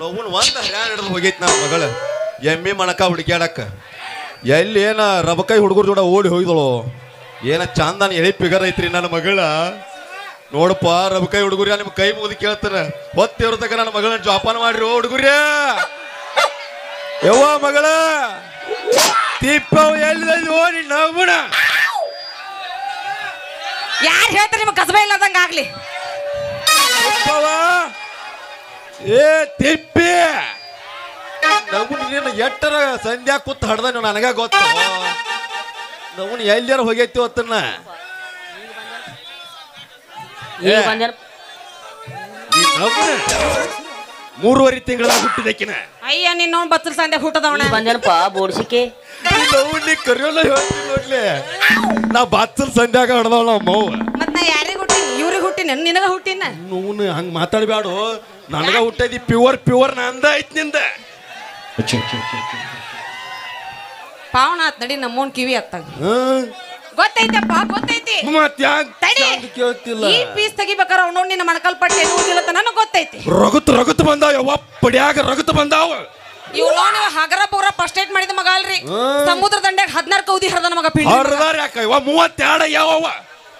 ನೋವು ಒಂದು ಹರ್ಯಾಣ ಹಿಡಿದು ಹೋಗೈತಿ ನಮ್ಮ ಮಗಳು ಎಮ್ಮಿ ಮಣಕ ಹುಡುಕ್ಯಾಡಕ್ಕ ಎಲ್ಲಿ ಏನ ರಬಕೈ ಹುಡುಗರು ಜೋಡ ಓಡಿ ಹೋಗಿದಳು ಏನ ಚಂದನ ಎಳಿ ಪಿಗರ್ ಐತ್ರಿ ನನ್ನ ಮಗಳ ನೋಡಪ್ಪ ರಬಕೈ ಹುಡುಗರ್ಯ ನಿಮ್ ಕೈ ಮುಗಿದು ಕೇಳ್ತಾರ ಹೊತ್ತಿರ್ತಕ್ಕ ನನ್ನ ಮಗಳನ್ನ ಜೋಪಾನ ಮಾಡ್ರಿ ಹುಡುಗರ್ಯ ಯವ್ವ ಮಗಳ ತಿಪ್ಪವು ಎಲ್ಲಿದ್ದು ಓಡಿ ನವ್ವಣ ಯಾರು ಹೇಳ್ತಾರೆ ನಿಮಗೆ ಕಸಬೆ ಇಲ್ಲದಂಗ ಆಗ್ಲಿ ಏ ತಿಪ್ಪಿ ನವ್ವು ನೀನು ಎಟ್ಟರ ಸಂಧ್ಯಾ ಕೂತ್ ಹಡ್ದ ನೀವು ನನಗ ಗೊತ್ತು ನವ್ನು ಎಲ್ಲಿಯಾರ ಹೋಗೈತಿ ಹೊತ್ತನ್ನ ಮೂರುವರೆ ತಿಂಗಳಾಗ ಹುಟ್ಟಿದಕ್ಕಿನ ಅಯ್ಯ ನಿನ್ನ ಬತ್ತಲ ಸಂದೆ ಹುಟ್ಟದವಣ ಬಂದೇನಪ್ಪ ಬೋಡ್ಸಿಕೆ ನವ್ನಿ ಕರಿಯೋಲ್ಲ ಹೇಳ್ತೀನಿ ನೋಡ್ಲಿ ನಾ ಬಚ್ಚಲ್ ಸಂಧ್ಯಾಗ ಹಡ್ದವಳ ನಮ್ಮವ್ವ ಮತ್ ನಾ ಯಾರಿಗೆ ಹುಟ್ಟಿನಿ ಇವ್ರಿಗೆ ಹುಟ್ಟಿನ ನಿನಗ ಹುಟ್ಟಿನ ನೋವು ಹಂಗ ಮಾತಾಡ್ಬ್ಯಾಡು ನನಗ ಹುಟ್ಟೈತಿ ಪ್ಯೂರ್ ನಂದ ಐತ್ ನಿಂದ ಪಾವನ ಆತ್ ನಡಿ ನಮ್ಮೋನ್ ಕಿವಿ ಅತ್ತಾಗ ಗೊತ್ತೈತಪ್ಪ ಗೊತ್ತೈತಿ ಮತ್ ಯಾಕೆ ತಡಿ ಕೇಳ್ತಿಲ್ಲ ಈ ಪೀಸ್ ತೆಗಿಬೇಕಾರ ಅವನು ನಿನ್ನ ಮಣಕಲ್ ಪಟ್ಟೆ ಎನ್ನುವುದಿಲ್ಲ ನನಗೆ ಗೊತ್ತೈತಿ ರಗುತ್ ಬಂದಾವ ಯವ್ವ ಪಡ್ಯಾಗ ರಗುತ್ ಬಂದಾವ ಇವ್ನು ನೀವು ಹಗರ ಪೂರ ಫಸ್ಟ್ ಏಟ್ ಮಾಡಿದ ಮಗ ಅಲ್ರಿ ಸಮುದ್ರ ದಂಡ್ಯಾಗ 16 ಕೌದಿ ಹರದ ನಮಗ ಪಿಂಡಿ ಹರ್ದಾರ ಯಾಕ ಯವ್ವ 32 ಯಾವವ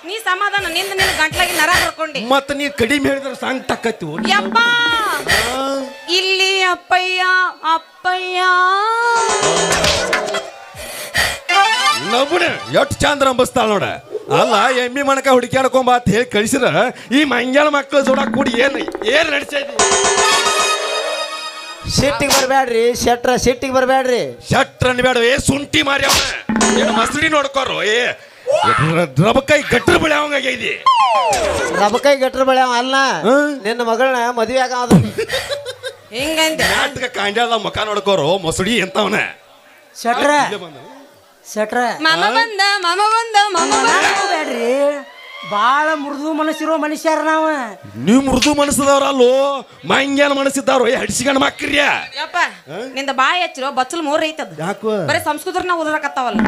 ನೀ ಸಮಾಧಾನ ನಿಂದ ನಿನ್ನ ಗಂಟ್ಲಾಗಿ ನರ ಹರ್ಕೊಂಡಿ ಮತ್ತ ನೀ ಕಡಿಮೆ ಹೇಳಿದ್ರೆ ಸಾಂಗ್ ಟಕ್ಕತ್ತಿ ಯಪ್ಪ ಇಲ್ಲಿ ಅಪ್ಪಯ್ಯ ಅಪ್ಪಯ್ಯ ನವ್ನ ಎಷ್ಟ್ ಚಂದ್ರ ಅಂಬಸ್ತಾಳ ನೋಡ ಅಲ್ಲ ಎಮ್ಮಿ ಮಣಕ ಹುಡುಕ್ಯಾಡ್ಕೊಂಬ ಅಂತ ಹೇಳಿ ಕಳಿಸಿರ ಈ ಮಂಗ್ಯಾಳ ಮಕ್ಕಳ ಜೋಡ ಕೂಡಿ ಏನ್ ನಡ್ಸೈತಿ ಸಿಟ್ಟಿಗೆ ಬರಬೇಡ್ರಿ ಶೆಟ್ರ ಸಿಟ್ಟಿಗೆ ಬರಬೇಡ್ರಿ ಶಟ್ರ ಅನ್ಬೇಡ ಏ ಸುಂಟಿ ಮಾರಿ ಅವನ ಏನು ಮಸಡಿ ನೋಡ್ಕೋರು ಏ ರಬಕೈ ಗಟ್ರ ಬಳಿ ಅವಂಗೈದಿ ರಬಕೈ ಗಟ್ರ ಬಳೆ ಅಲ್ಲ ನಿನ್ನ ಮಗಳನ್ನ ಮದುವೆ ಆಗ ಹಿಂಗಂತ ನಾಟಕ ಕಾಂಡ್ಯಾದ ಮುಖ ನೋಡ್ಕೋರು ಮೊಸಡಿ ಎಂತವನ ಶೆಟ್ರ ಶೆಟ್ರ ಮಾಮ ಬಂದ ಮಾಮ ಬಂದ ಮಾಮ ಬಂದ ಬೇಡ್ರಿ ಬಾಳ ಮೃದು ಮನಸ್ಸಿರೋ ಮನುಷ್ಯರ ನಾವ ನೀವು ಮೃದು ಮನಸ್ಸದವ್ರಲ್ಲೋ ಮಂಗ್ಯಾನ ಮನಸ್ಸಿದ್ದವ್ರು ಹಡಿಸಿಗಣ ಮಕ್ಕ್ರಿಯ ಯಪ್ಪ ನಿಂದ ಬಾಯಿ ಹಚ್ಚಿರೋ ಬಚ್ಚಲ್ ಮೂರ್ ಐತದ ಯಾಕೋ ಬರೀ ಸಂಸ್ಕೃತನ ಓದಕತ್ತಾವಲ್ಲ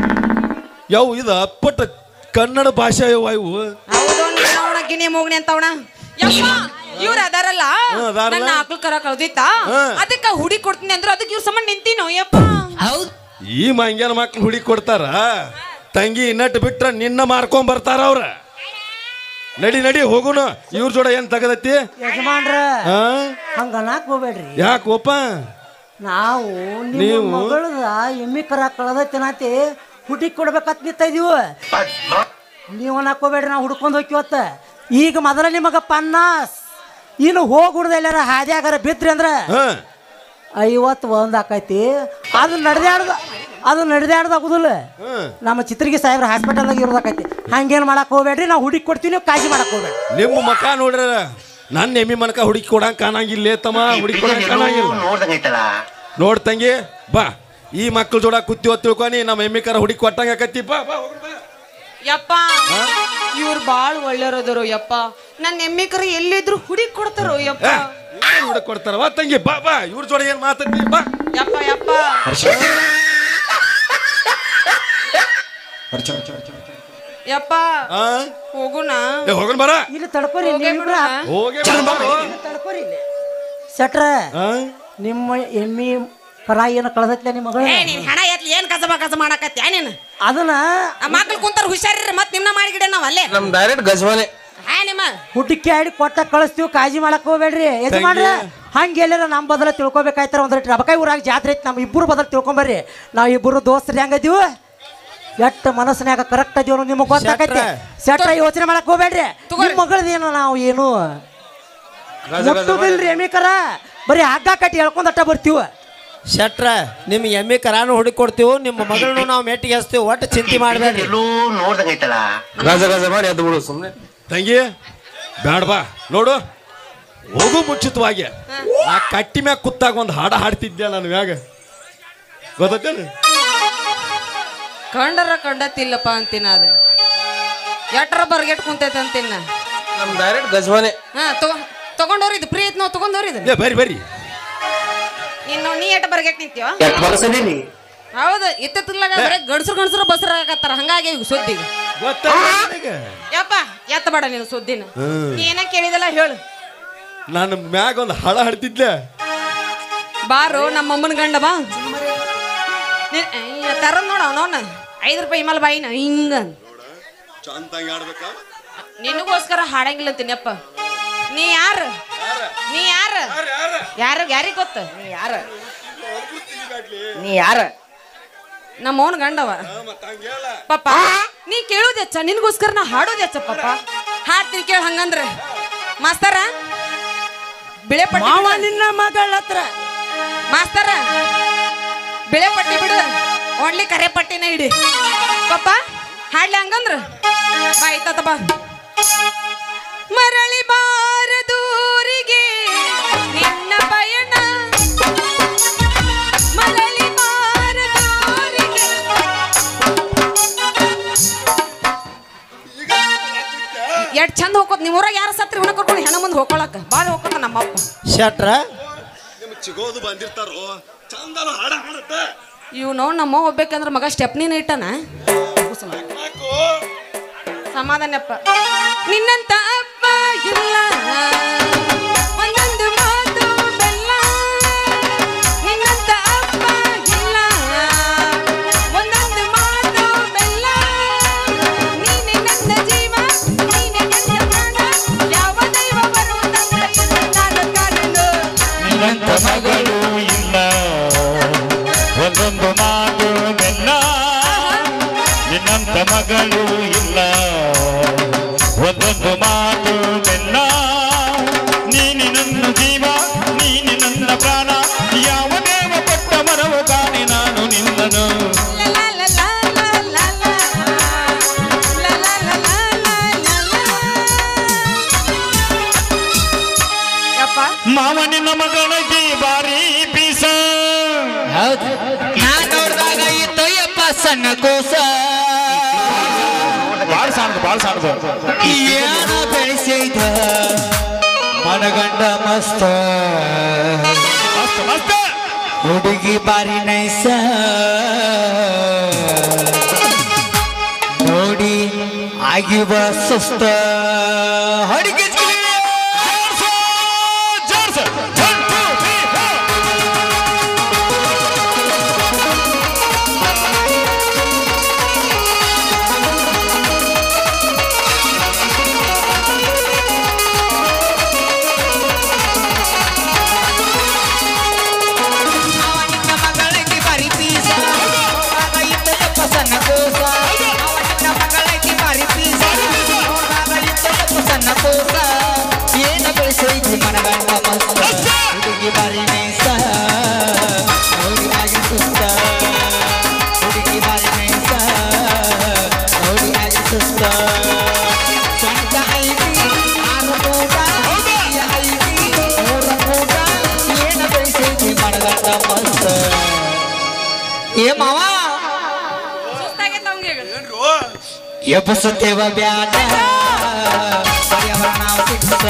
ಯಾವ ಇದು ಅಪ್ಪಟ ಕನ್ನಡ ಭಾಷೆ ಯವ್ವ ಇವು ಹೌದು ಅವನ ಗಿನಿ ಮೂಗ್ನಿ ಅಂತವಣ ಯಪ್ಪ ಇವ್ರ ಅದಾರಲ್ಲ ಅದಾರಲ್ಲ? ನನ್ನ ಆಕಳು ಕರ ಕಳ್ದಿತ್ತ ಅದಕ್ಕ ಹುಡಿ ಕೊಡ್ತೀನಿ ಅಂದ್ರೆ ಅದಕ್ಕೆ ಇವ್ರ ಸಂಬಂಧ ನಿಂತೀನೋ ಯಪ್ಪ ಹೌದ್ ಈ ಮಂಗ್ಯಾನ ಮಕ್ಳು ಹುಡಿ ಕೊಡ್ತಾರ ತಂಗಿ ನಟ್ ಬಿಟ್ರ ನಿನ್ನ ಮಾರ್ಕೊಂಡ್ ಬರ್ತಾರ ಅವ್ರ ನಡಿ ಹೋಗುನು ಇವ್ರ ಜೋಡ ಏನ್ ತಗದತ್ತಿ ಯಜಮಾನ್ರ ಹಂಗ ಅನ್ನಕ್ ಹೋಗ್ಬೇಡ್ರಿ ಯಾಕೋಪ ನಾವು ನೀವು? ನೀವು ಮಗಳದ ಎಮ್ಮಿ ಕರ ಕಳದೈತೆನತಿ ಹುಡುಕಿ ಕೊಡ್ಬೇಕತ್ ನಿಂತ ಇದೀವ ನೀವು ಅನ್ನಕ್ ಹೋಗ್ಬೇಡ್ರಿ ನಾವು ಹುಡ್ಕೊಂಡ್ ಹೋಗ್ಯವತ್ತ ಈಗ ಮೊದಲ ನಿಮಗ 50 ಇನ್ನು ಹೋಗಿ ಹುಡ್ದ ಎಲ್ಲಾರ ಹಾದ್ಯಾಗಾರ ಬಿದ್ರಿ ಅಂದ್ರ 51 ಆಕೈತಿ. ಅದು ನಡೆದಾಡ್ದಾಗುದಿಲ್ಲ. ನಮ್ಮ ಚಿತ್ರಗಿ ಸಾಹೇಬ್ರ ಹಾಸ್ಪಿಟಲ್ದಾಗ ಇರೋದಾಕೈತಿ. ಹಂಗೇನು ಮಾಡಕ್ ಹೋಗ್ಬೇಡ್ರಿ, ನಾವು ಹುಡುಕಿ ಕೊಡ್ತೀವಿ, ನೀವು ಕಾಳಜಿ ಮಾಡಕ್ ಹೋಗ್ಬೇಡ್ರಿ. ನಿಮ್ಮ ಮಕ ನೋಡ್ರ ನನ್ನ ಎಮ್ಮಿ ಮನಕ ಹುಡುಕಿ ಕೊಡಂಗ್ ಕಾಣಂಗಿಲ್ಲ ತಮ್ಮ, ಹುಡುಕಿ ಕೊಡಂಗ್ ಕಾಣಂಗಿಲ್ಲ. ನೋಡ್ ತಂಗಿ ಬಾ, ಈ ಮಕ್ಳ ಜೋಡ ಕುತ್ತಿ ತಿಳ್ಕೊನಿ, ನಮ್ಮ ಎಮ್ಮಿ ಕರ ಹುಡುಕಿ ಕೊಟ್ಟಂಗ ಆಕತಿ. ಬಾ ಬಾ ಯಪ್ಪ, ಇವ್ರು ಬಾಳ್ ಒಳ್ಳೆಯವರು ಯಪ್ಪ. ನನ್ನ ಎಮ್ಮಿಕರ ಎಲ್ಲಿದ್ರು ಹುಡುಕಿ ಕೊಡ್ತಾರೋ ಯಪ್ಪ. ಹುಡುಕಿ ಕೊಡ್ತಾರವ ತಂಗಿ. ಬಾ ಬಾ, ಇವ್ರ ಜೋಡ ಏನ್ ಮಾತಾಡ್ತಿ. ಬಾ ಯಪ್ಪ ಯಪ್ಪ. ಯಪ್ಪ ಹೋಗುಣ. ಹೋಗೋಣ ಬರ. ಇಲ್ಲಿ ತಡ್ಕೋರಿ, ತಡ್ಕೋರಿ. ಸೆಟ್ರ ನಿಮ್ಮ ಎಮ್ಮಿ ಕರ ಏನು ಕಳ್ದೈತ್ಲ ನಿಮ್ಮ ಮಗಳು? ನೀನ್ ಹಣ ಎತ್ಲಿ ಏನ್ ಕಸ ಮಾಡಕತ್ತಿ ನೀನು? ಅದನ್ನ ಮಕ್ಳು ಕುಂತಾರ ಹುಷಾರಿರಿ, ಮತ್ ನಿಮ್ನ ಮಾಡಿಗಿಡ ನಾವ್ ಅಲ್ಲೇ. ನಮ್ ಡೈರೆಕ್ಟ್ ಗಜ್ವಾನೆ ನಿಮ್ಮ ಹುಡುಕಿ ಆಡಿ ಕೊಟ್ಟ ಕಳಿಸ್ತೀವಿ, ಕಾಳಜಿ ಮಾಡಕ್ ಹೋಗ್ಬೇಡ್ರಿ. ಎದ್ ಮಾಡ್ರಿ, ಹಂಗೆ ಎಲ್ಲಾರ ನಮ್ಮ ಬದಲ ತಿಳ್ಕೊಬೇಕಾಯ್ತಾರ. ಒಂದ್ ರಬಕಾಯಿ ಊರಾಗ ಜಾತ್ರೆ ಐತಿ, ನಮ್ಮ ಇಬ್ಬರು ಬದಲು ತಿಳ್ಕೊಂಬರ್ರಿ. ನಾವ್ ಇಬ್ಬರು ದೋಸ್ತರು ಹೆಂಗದೀವ, ಎಷ್ಟ ಮನಸ್ಸಿನಾಗ ಕರೆಕ್ಟ್ ಅದೀವ ನಿಮಗ್ ಗೊತ್ತಾಕೈತಿ. ಸೆಟ್ರ ಯೋಚನೆ ಮಾಡಕ್ ಹೋಗ್ಬೇಡ್ರಿ. ನಿಮ್ಮ ಮಗಳದೇನು ನಾವು ಏನು ಮುಟ್ಟುದಿಲ್ರಿ ಎಮ್ಮಿಕರ, ಬರೀ ಹಗ್ಗ ಕಟ್ಟಿ ಹೇಳ್ಕೊಂಡ್ ಅಟ್ಟ ಬರ್ತೀವ. ಶೆಟ್ರ ನಿಮ್ಮ ಎಮ್ಮಿ ಕರಾನು ಹುಡುಕಿ ಕೊಡ್ತೀವಿ, ನಿಮ್ಮ ಮಗಳನ್ನ ನಾವು ಮೆಟ್ಟಿಗೆ ಹಚ್ತೀವಿ, ಒಟ್ಟು ಚಿಂತೆ ಮಾಡಬೇಡ್ರಿ. ನೋಡ್ದಂಗೈತಲ್ಲ ಗಜ ಗಜ ಮಾಡಿ ಎದ್ದು ಬಿಡು ಸುಮ್ಮನೆ. ತಂಗಿ ಬ್ಯಾಡ ಬಾ, ನೋಡು ಹೋಗು ಮುಂಚಿತವಾಗಿ ಆ ಕಟ್ಟಿ ಮ್ಯಾಗ ಕುತ್ತಾಗ ಒಂದು ಹಾಡ ಹಾಡ್ತಿದ್ದೆ ನಾನು. ಮ್ಯಾಗ ಗೊತ್ತೇನು? ಕಂಡತಿಲ್ಲಪ್ಪ ಅಂತೀನ, ಅದು ಎಟ್ರ ಬರ್ಗೆಟ್ ಕುಂತೈತೆ ಅಂತೀನ. ನಮ್ ಡೈರೆಕ್ಟ್ ಗಜ್ವಾನೆ. ತಗೊಂಡವ್ರಿ, ಇದು ಪ್ರೀ ಐತ್ ನಾವು ತಗೊಂಡವ್ರಿ. ಇದು ಬರ್ರಿ ನೀ ಎಟ್ ಬರ್ಗೆಟ್ ನಿಂತೀವ? ಹೌದು ಇತ್ತಿತ್ತಲಾಗ ಬರೀ ಗಂಡಸರು ಬಸರ ಆಗತ್ತಾರ ಹಂಗಾಗಿ ಸುದ್ದಿ ಯಪ್ಪ ಎತ್ತ ಬೇಡ ನೀನು ಸುದ್ದಿನ ನೀ ಏನ ಕೇಳಿದಲ್ಲ ಹೇಳು ನಾನು ಮ್ಯಾಗ ಒಂದು ಹಾಳ ಹಾಡ್ತಿದ್ದೆ ಬಾರೋ ನಮ್ಮ ಅಮ್ಮನ ಗಂಡ ಬಾ ತರ ನೋಡ ಅವನವನ 5 ರೂಪಾಯಿ ಇಮಲ್ ಬಾಯಿನ ಹಿಂಗ ಚಂದಾಗಿ ಆಡ್ಬೇಕ ನಿನಗೋಸ್ಕರ ಹಾಡಂಗಿಲ್ಲ ಅಂತೀನಿಯಪ್ಪ ನೀ ಯಾರು ನೀ ಯಾರು ಯಾರು ಯಾರಿಗೆ ಗೊತ್ತ ನೀ ಯಾರ ನಮ್ಮ ಅವನ ಗಂಡವ ಪಾಪ ನೀ ಕೇಳೋದು ಹೆಚ್ಚ ನಿನಗೋಸ್ಕರ ನಾ ಹಾಡೋದು ಹೆಚ್ಚ ಪಾಪ ಹಾಡ್ತೀನಿ ಕೇಳ ಹಂಗಂದ್ರೆ ಮಾಸ್ತರ ಬಿಳೆ ಪಟ್ಟಿ ನಿನ್ನ ಮಗಳ ಹತ್ರ ಮಾಸ್ತರ ಬಿಳೆ ಪಟ್ಟಿ ಬಿಡು ಓನ್ಲಿ ಕರೆ ಪಟ್ಟಿನ ಹಿಡಿ ಪಾಪ ಹಾಡ್ಲಿ ಹಂಗಂದ್ರ ಬಾ ಆಯ್ತ ಬಾ ಮರಳಿ ಬಾರದೂರಿಗೆ ನಿನ್ನ ಪಯಣ ಮರಳಿ ಬಾರದೂರಿಗೆ ಎಷ್ಟ್ ಚಂದ ಹೋಗೋದು ನಿಮ್ಮೂರಾಗ ಯಾರು ಸತ್ರಿ ಹುಣ ಕರ್ಕೊಂಡು ಹೆಣ ಮುಂದೆ ಹೋಗ್ಕೊಳಕ ಭಾಳ ಹೋಗ್ಕೊತ ನಮ್ಮಪ್ಪ ಶೆಟ್ರ ಚಿಗೋದು ಬಂದಿರ್ತಾರೋ ಚಂದನ ಹಾಡ ಹಾಡುತ್ತ ಇವ್ ನೋಡ್ ನಮ್ಮ ಹೋಗ್ಬೇಕಂದ್ರ ಮಗ ಸ್ಟೆಪ್ನಿನ ಇಟ್ಟನ ಸಮಾಧಾನಪ್ಪ ನಿನ್ನಂತ ಅಪ್ಪ ಇಲ್ಲ ಒಂದೊಂದು ಮಾತು ಬೆಲ್ಲ ನಿನ್ನಂತ ಅಪ್ಪ ಇಲ್ಲ ಒಂದೊಂದು ಮಾತು ಬೆಲ್ಲ ನೀನೆ ನನ್ನ ಜೀವ ನೀನೆ ನನ್ನ ಪ್ರಾಣ ಯಾವ ದೈವ ಬರುವುದಲ್ಲ ನಾನು ಕಾಣಲು ನಿನ್ನಂತ ಮಗಳು ಇಲ್ಲ ಒಂದೊಂದು ಮಾತು ಬೆಲ್ಲ ನಿನ್ನಂತ ಮಗಳು ಇಲ್ಲ ಒಂದೊಂದು ಮಾತು ಬೆಲ್ಲ ನೀನೆ ನನ್ನ ಜೀವ ನೀನೆ ನನ್ನ ಪ್ರಾಣ ಯಾವ ದೇವ ಪಟ್ಟ ಮರವು ಕಾಣೆ ನಾನು ನಿನ್ನನು ಮಾವನಿನ ಮಗಳಿಗೆ ಬಾರಿ ಬೀಸ ನೋಡಿದಾಗ ಇತ್ತಯ್ಯಪ್ಪ ಸಣ್ಣ ಕೂಸ ಬಾಳ್ ಸಾಣದು ಏನ ಬೆಳೆಸೈತ ಮನಗಂಡ ಮಸ್ತ ಮಸ್ತ್ ಹುಡುಗಿ ಬಾರಿ ನೈಸ ನೋಡಿ ಆಗಿವ ಸುಸ್ತ ಹುಡುಗಿ Cosa ಎಬ್ಬಸುತ್ತೇವ ಬ್ಯಾಡ ಪರ್ಯಾವರಣ ಸಿಕ್ಕ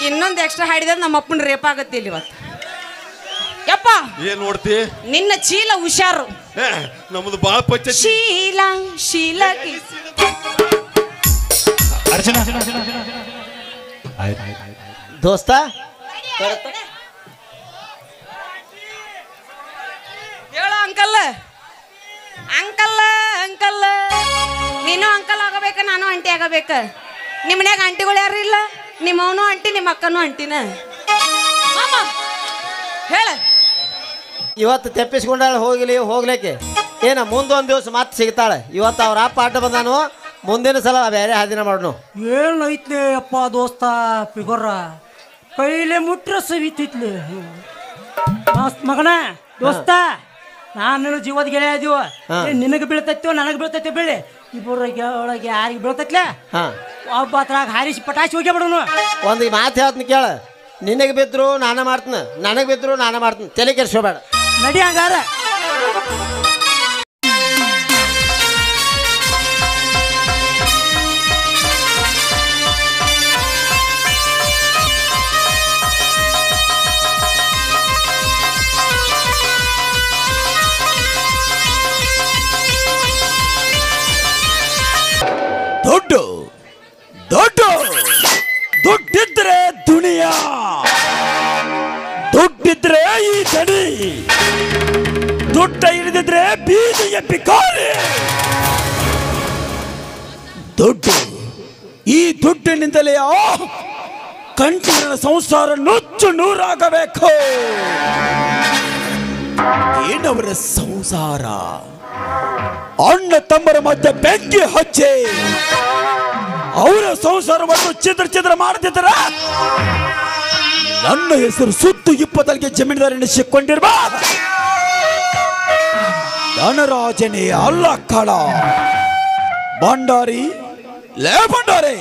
ಇನ್ನೊಂದು ಎಕ್ಸ್ಟ್ರಾ ಹಾಡಿದ್ರೆ ನಮ್ಮ ಅಪ್ಪನ ರೇಪ್ ಆಗತ್ತೆ ಇಲ್ಲಿ ಇವತ್ತು. ಯಪ್ಪ ಏನ್ ನೋಡ್ತಿ ನಿನ್ನ ಚೀಲ ಹುಷಾರು. ನಮ್ದು ಬಾಳ ಪಚ್ಚ ಶೀಲ ಶೀಲ ಅರ್ಚನಾ ದೋಸ್ತ ಹೇಳು ಅಂಕಲ್ ಅಂಕಲ್ ಅಂಕಲ್ ನೀನು ಅಂಕಲ್ ಆಗಬೇಕ ನಾನು ಆಂಟಿ ಆಗಬೇಕ. ನಿಮ್ಮ ಮನ್ಯಾಗ ಆಂಟಿಗಳು ಯಾರು ಇಲ್ಲ? ನಿಮ್ಮವನು ಆಂಟಿ ನಿಮ್ಮ ಅಕ್ಕನೂ ಆಂಟಿನ ಹೇಳ. ಇವತ್ತು ತೆಪ್ಪಿಸ್ಕೊಂಡಾಳೆ ಹೋಗ್ಲಿಕ್ಕೆ ಏನ ಮುಂದೊಂದು ದಿವಸ ಮತ್ತೆ ಸಿಗ್ತಾಳೆ. ಇವತ್ತು ಅವ್ರ ಅಪ್ಪ ಆಟ ಬಂದಾನು, ಮುಂದಿನ ಸಲ ಬೇರೆ ಹಾದಿನ ಮಾಡೋಣ. ಏನೈತ್ಲೆ ಅಪ್ಪ ದೋಸ್ತ ಫಿಗರ ಕೈಲೇ ಮುಟ್ರ ಸವಿತೈತ್ಲೆ ಮಗನ ದೋಸ್ತ. ನಾನು ಜೀವದ ಗೆಳೆಯ ಅದೀವ, ನಿನಗೆ ಬೀಳ್ತೈತೋ ನನಗೆ ಬೀಳ್ತೈತೆ ಬೆಳಿ ಇಬ್ಬರಿಗೆ ಒಳಗೆ ಯಾರಿಗೆ ಬೀಳ್ತೈತ್ಲೆ ಒಬ್ಬ ಹತ್ರಾಗ ಹಾರಿಸಿ ಪಟಾಸಿ ಹೋಗಿ ಬಿಡೋನು. ಒಂದು ಮಾತು ಹೇಳ್ತೀನಿ ಕೇಳ, ನಿನಗೆ ಬಿದ್ರು ನಾನ ಮಾಡ್ತೀನಿ, ನನಗೆ ಬಿದ್ರು ನಾನ ಮಾಡ್ತೀನಿ, ತಲೆ ಕೆಡ್ಸ್ಕೋಬೇಡ. ನಡಿ ಹಂಗಾರ. ದುಡ್ಡು ದುಡ್ಡು ದುಡ್ಡಿದ್ರೆ ದುನಿಯಾ, ದುಡ್ಡಿದ್ರೆ ಈ ದಡಿ, ದುಡ್ಡ ಇಳಿದಿದ್ರೆ ಬೀದಿಗೆ ಪಿಕಾರಿ. ದುಡ್ಡು, ಈ ದುಡ್ಡಿನಿಂದಲೇ ಕಂಟಿನ ಸಂಸಾರ ನುಚ್ಚು ನೂರಾಗಬೇಕು. ಏನವರ ಸಂಸಾರ ಅಣ್ಣ ತಮ್ಮರ ಮಧ್ಯೆ ಬೆಂಕಿ ಹಚ್ಚಿ ಅವರ ಸಂಸಾರವನ್ನು ಚಿದ್ರ ಮಾಡುತ್ತಿದ್ದರ ನನ್ನ ಹೆಸರು ಸುತ್ತು 20 ಜಮೀನ್ದಾರಿ ಎನಿಸಿಕೊಂಡಿರುವ ಧನರಾಜನೇ ಅಲ್ಲ ಕಳ. ಭಂಡಾರಿ ಲೇ ಭಂಡಾರಿ,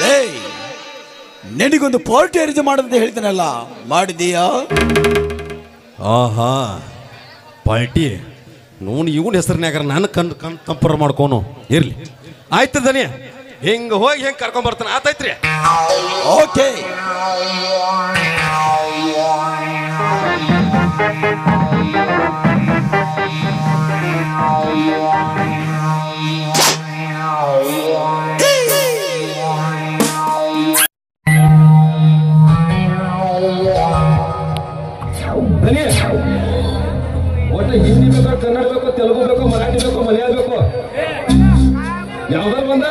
ಲೇ ನಿನಗೊಂದು ಪಾರ್ಟಿ ಅರೇಂಜ್ ಮಾಡೋದಂತ ಹೇಳ್ತೀನಲ್ಲ, ಮಾಡಿದೀಯಾ? ಆಹಾ ಪಾರ್ಟಿ ನೋನು ಇವನ್ ಹೆಸರಿನಾಗ ನಾನು ಕಣ್ ಕಂಪರ್ ಮಾಡ್ಕೋನು ಇರ್ಲಿ. ಆಯ್ತು ದನಿ, ಹಿಂಗೆ ಹೋಗಿ ಹೆಂಗೆ ಕರ್ಕೊಂಬರ್ತಾನೆ. ಆತಾಯ್ತ್ರಿ, ಓಕೆ. ಒಟ್ಟು ಹಿಂದಿ ಬೇಕು, ಕನ್ನಡ ಬೇಕು, ತೆಲುಗು ಬೇಕು, ಮರಾಠಿ ಬೇಕು, ಮಲಯಾಳ ಬೇಕು, ಯಾವ್ದಾರು ಬಂದ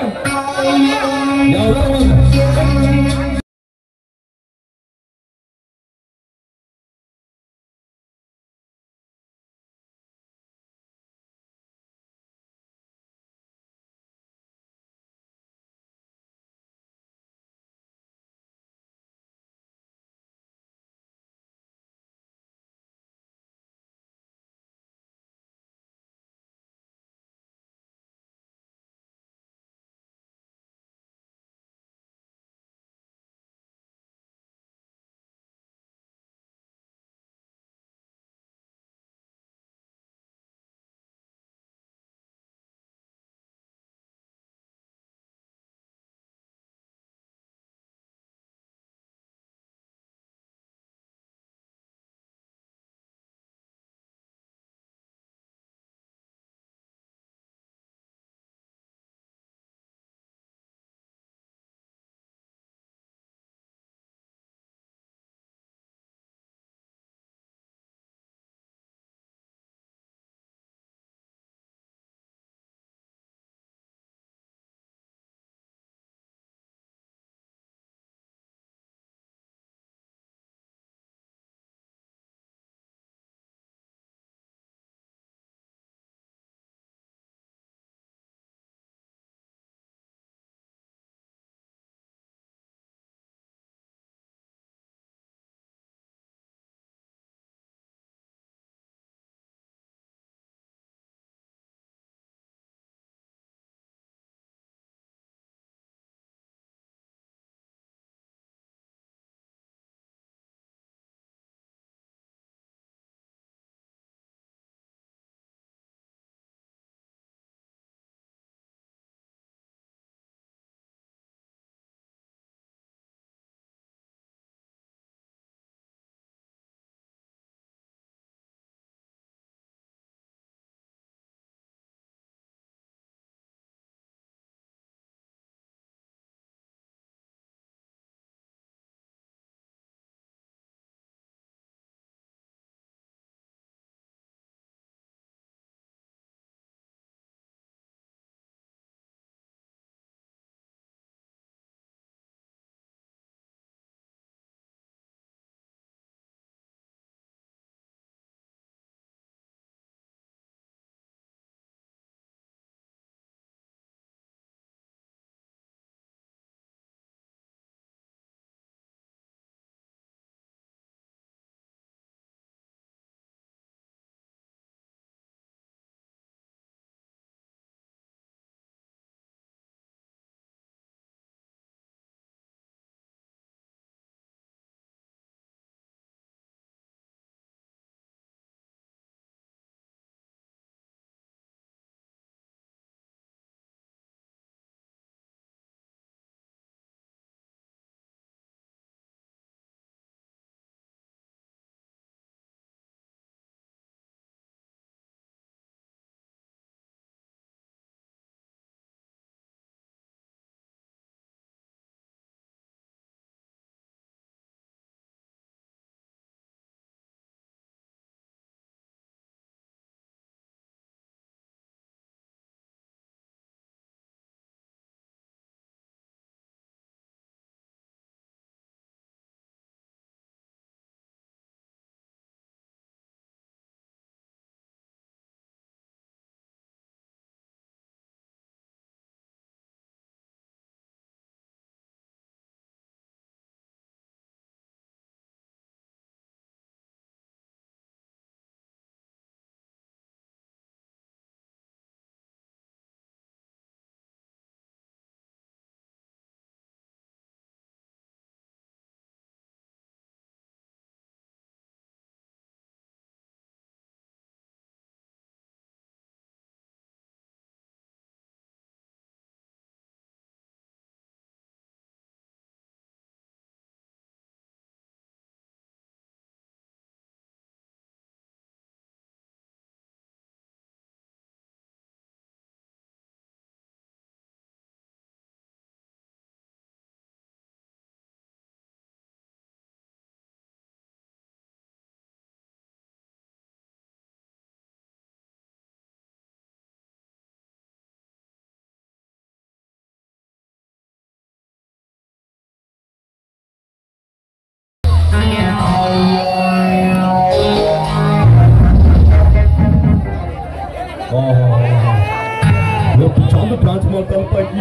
ಒಂದು ಟ್ರಾನ್ಸ್ಫಾರ್ಮರ್ ತಲುಪಾಕಿ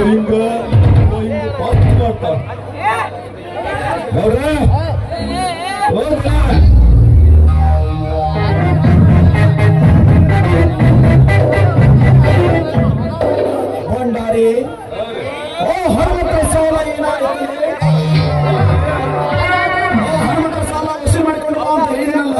ಹಿಂಗ ಪಾಸ್ ಮಾಡ್ತಾರ ಭಂಡಾರಿ ಓ ಹನುಮಂತ ಸಾಲ ಏನಾಗಿದೆ ಹನುಮಂತ ಸಾಲ ವಸೂಲಿ ಮಾಡಿಕೊಂಡು ಬಾ ಅಂತ ಹೇಳಿದನಲ್ಲ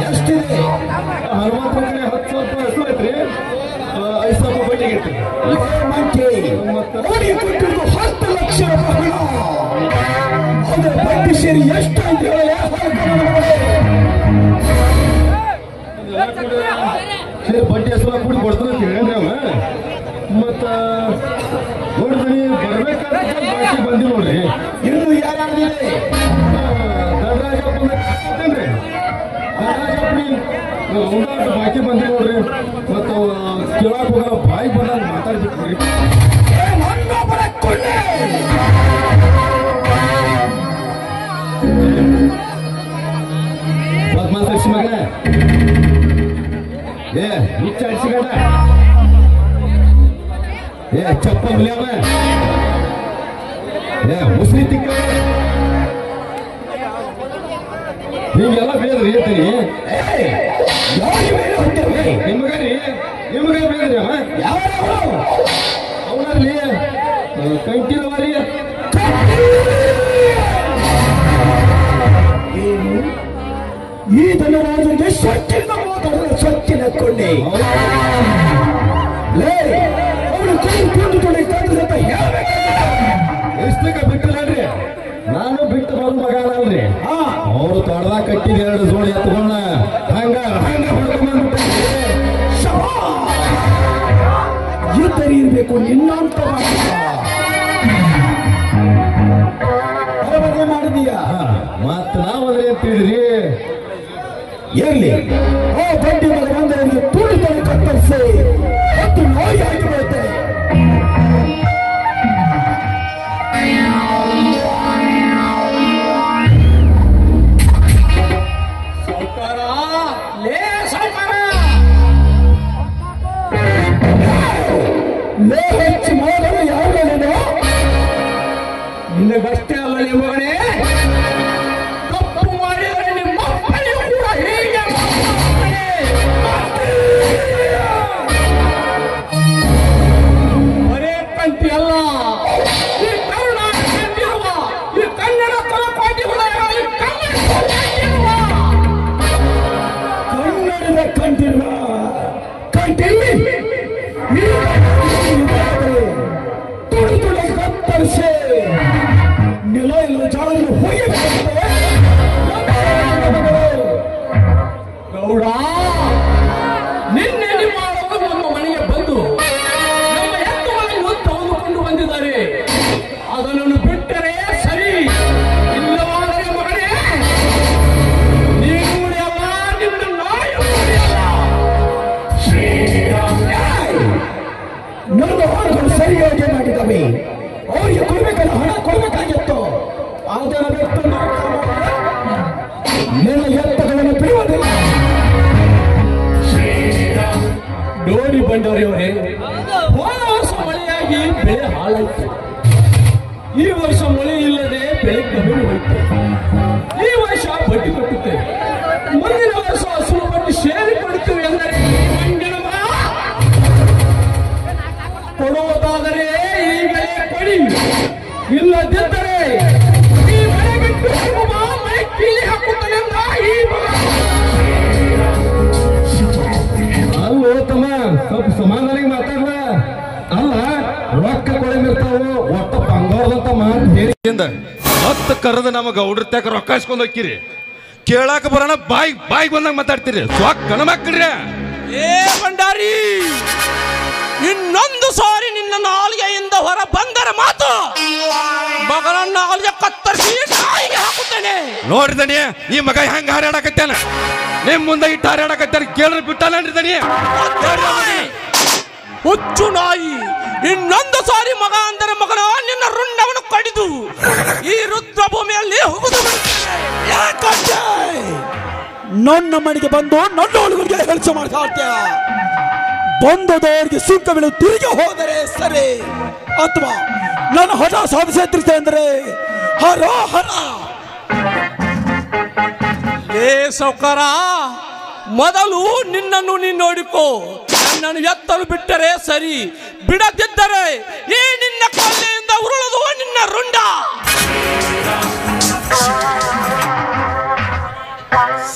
ಎಷ್ಟಿದೆ ಹನುಮಂತ 10,000 ರೂಪಾಯಿ ಹೆಸರು ಐತ್ರಿ 5,000 ರೂಪಾಯಿ ಬಡ್ಡಿ ಕೊಟ್ಟಿದ್ದು 10 ಲಕ್ಷ ರೂಪಾಯಿ ಅದರ ಬಡ್ಡಿ ಸೇರಿ ಎಷ್ಟು ಅಂತ ಹೇಳಿ ಬಡ್ಡಿ ಹೆಸರು ಕೂಡಿ ಕೊಡ್ತಾನೆ ಅಂತ ಹೇಳ್ರಿ ಅವ ಮತ್ತ ನೋಡಿದ್ರಿ ಬರ್ಬೇಕಾದ್ರೆ ಬಾಕಿ ಬಂದಿ ನೋಡ್ರಿ ಇನ್ನು ಯಾರ್ಯಾರಿದೆ ಧನರಾಜಪ್ಪನ್ರಿ ಬಾಕಿ ಬಂದಿ ನೋಡ್ರಿ ಮತ್ತ ಕೇಳಾಕ ಹೋಗಲ್ಲ ಬಾಯಿ ಬಂದಾಗ ಮಾತಾಡ್ಬಿಟ್ರಿ ಪದ್ಮಾಸರ್ಸಿ ಮಗ ಏ ಹುಚ್ಚ ಅಡಿಸಿಗಡ ಏ ಚಪ್ಪ ಮುಲಿಯವ ಏ ಮುಸ್ಲಿ ತಿಕ್ಕ ಹೀಗೆಲ್ಲ ಬೇದ್ರಿ ಹೇಳ್ತೀನಿ ನಿಮಗ ಬೇದ್ರಿ ಅವ ಯಾವ ಅವನಲ್ಲಿ ಕಂಟಿನವರಿ ಈ ಧನರಾಜನಿಗೆ ಸ್ವಚ್ಛಿನ ಮಾತಾಡಿದ್ರೆ ಸ್ವಚ್ಛಿನ ಕೊಂಡೆ ಅವನು ಕೊಂಡು ತೊಡೆ ಕಾಡಿದಂತ ಎಷ್ಟಕ್ಕೆ ಬಿಟ್ಟಿಲ್ಲನ್ರಿ ನಾನು ಬಿಟ್ಟು ಬರೋ ಮಗ ಅಲ್ರಿ ಅವರು ತೊಡದಾಗ ಕಟ್ಟಿದ 2 ಜೋಡಿ ಎತ್ಕೊಂಡ ಹಂಗ ಇದ್ದರೆ ಇರ್ಬೇಕು ನಿನ್ನಂತ ಅರಮನೆ ಮಾಡಿದೀಯಾ ಮತ್ತ ನಾವದ್ರೆ ಅಂತಿದ್ರಿ ಎಲ್ಲಿ ಓ ಬಡ್ಡಿ ಮಗ ಬಂದರೆ ತುಳಿ ತೊಡೆ ಕತ್ತರಿಸಿ ಮತ್ತು ನೋಯಿ ಹಾಕಿ ಬರುತ್ತದೆ ಹೆಚ್ಚು ಮಾಡಲು ಯಾವನೇನೋ ನಿನ್ನಗಷ್ಟೇ ಅಲ್ಲ ಮಗನೇ ತಪ್ಪು ಮಾಡಿದರೆ ನಿಮ್ಮ ಅಪ್ಪನಿಗೂ ಕೂಡ ಹೀಗೆ ಬರೇ ಕಂಟಿ ಅಲ್ಲ ಈ ಕರ್ನಾಟಕ ಕಂಡಿರುವ ಈ ಕನ್ನಡ ತಲಪಾಟಿಗಳ ಕನ್ನಡದ ಕಂಡಿರುವ ಕಂಟಿ ತುಳಿ ತುಳಿ ಕತ್ತರಿಸಿ ನೆಲ ಇಲ್ಲ ಜಾಗದಲ್ಲಿ ಹೋಗಿ ಗೌಡ ನಿನ್ನೆ ನಿಮ್ಮ ನಮ್ಮ ಮನೆಗೆ ಬಂದು ನಮ್ಮ ಎತ್ತುಗಳನ್ನು ತೆಗೆದುಕೊಂಡು ಬಂದಿದ್ದಾರೆ ಅದನ್ನು ಬಿಟ್ಟರೆ ಸರಿ ಇಲ್ಲವಾದರೆ ಮಗನೇ ನೀನು ಉಳಿಯಲ್ಲ ನಿನ್ನ ನಾಯಿ ಉಳಿಯಲ್ಲ ನನ್ನ ಹಾಡುಗಳು ಸರಿಯಾಗಿ ಮಾಡಿದ್ದಾವೆ ಅವರಿಗೆ ಕೊಡಬೇಕಲ್ಲ ಹಣ ಕೊಡಬೇಕಾಗಿತ್ತು ಅದರ ಬಿಟ್ಟು ನಿನ್ನ ಎತ್ತಗಳನ್ನು ಬಿಡುವುದಿಲ್ಲ ನೋಡಿ ಬಂಡವರವರೇ ಹೋದ ವರ್ಷ ಮಳೆಯಾಗಿ ಬೆಳೆ ಹಾಳಾಯಿತು ಈ ವರ್ಷ ಮಳೆ ಇಲ್ಲದೆ ಬೆಳೆ ಕಮ್ಮಿ ಹೋಯಿತು ಈ ವರ್ಷ ಬಡ್ಡಿ ಕಟ್ಟುತ್ತೇವೆ ಮುಂದಿನ ವರ್ಷ ಹಸುರು ಬಡ್ಡಿ ಸೇರಿ ಕೊಡುತ್ತೇವೆ ಎಂದರೆ ಕೊಡುವುದಾದರೆ ಈಗಲೇ ಕೊಡಿ ಇಲ್ಲದಿದ್ದರೆ ಈ ಮನೆ ಬಿಟ್ಟು ಮನೆ ಕೀಲಿ ಹಾಕುತ್ತದೆ ಅಲ್ಲೋ ತಮ್ಮ ಸ್ವಲ್ಪ ಸಮಾಧಾನಿಗೆ ಮಾತಾಡ್ಲ ಅಲ್ಲ ರೊಕ್ಕ ಕೊಡಮಿರ್ತಾವು ಒಟ್ಟ ಬಂಗಾರದಂತ ಮಾತು ಹೇರಿಯಿಂದ ಹತ್ತು ಕರೆದು ನಮ್ಮ ಗೌಡ್ರತ್ಯಾಕ ರೊಕ್ಕ ಇಸ್ಕೊಂಡ್ ಹೋಗ್ಕಿರಿ ಕೇಳಾಕ ಬರೋಣ ಬಾಯಿ ಬಂದಾಗ ಮಾತಾಡ್ತೀರಿ ಸ್ವಕ್ಕನ ಮಕ್ಕಳ್ರಿ ಏ ಭಂಡಾರಿ ಇನ್ನೊಂದು ಸಾರಿ ನಿನ್ನ ನಾಲಿಗೆಯಿಂದ ಹೊರ ಬಂದರೆ ಮಾತು ಮಗನ ನಾಲಿಗೆ ಕತ್ತರಿಸಿ ನಾಯಿಗೆ ಹಾಕುತ್ತೇನೆ ನೋಡ್ರಿ ಈ ಮಗ ಹೆಂಗ ಹಾರಾಡಕತ್ತಾನ ನಿಮ್ ಮುಂದೆ ಇಟ್ಟು ಹಾರಾಡಕತ್ತಾನ ಕೇಳ್ರಿ ಬಿಟ್ಟಲ್ಲನ್ರಿ ದಣಿ ಹುಚ್ಚು ನಾಯಿ ಇನ್ನೊಂದು ಸಾರಿ ಮಗ ಅಂದರೆ ಮಗನ ನಿನ್ನ ರುಂಡವನ ಬಡಿದು ಈ ರುದ್ರಭೂಮಿಯಲ್ಲಿ ಹೋಗುದು. ನನ್ನ ಮನೆಗೆ ಬಂದು ನನ್ನ ಹುಡುಗರಿಗೆ ಕೆಲಸ ಮಾಡ್ತಾ ಇರ್ತೀಯ. ಬಂದದವರಿಗೆ ಸುಂಕ ಬೀಳು ತಿರುಗಿ ಹೋದರೆ ಸರಿ, ಅಥವಾ ನನ್ನ ಹಠ ಸಾಧಿಸುತ್ತೆ ಅಂದರೆ ಹರ ಹರ. ಏ ಸೌಕಾರ, ಮೊದಲು ನಿನ್ನನ್ನು ನೀನು ನೋಡಿಕೋ. ನನ್ನನ್ನು ಎತ್ತಲು ಬಿಟ್ಟರೆ ಸರಿ, ಬಿಡದಿದ್ದರೆ ಈ ನಿನ್ನ ಕೊಲ್ಲೆಯಿಂದ ಉರುಳದು ನಿನ್ನ ರುಂಡ.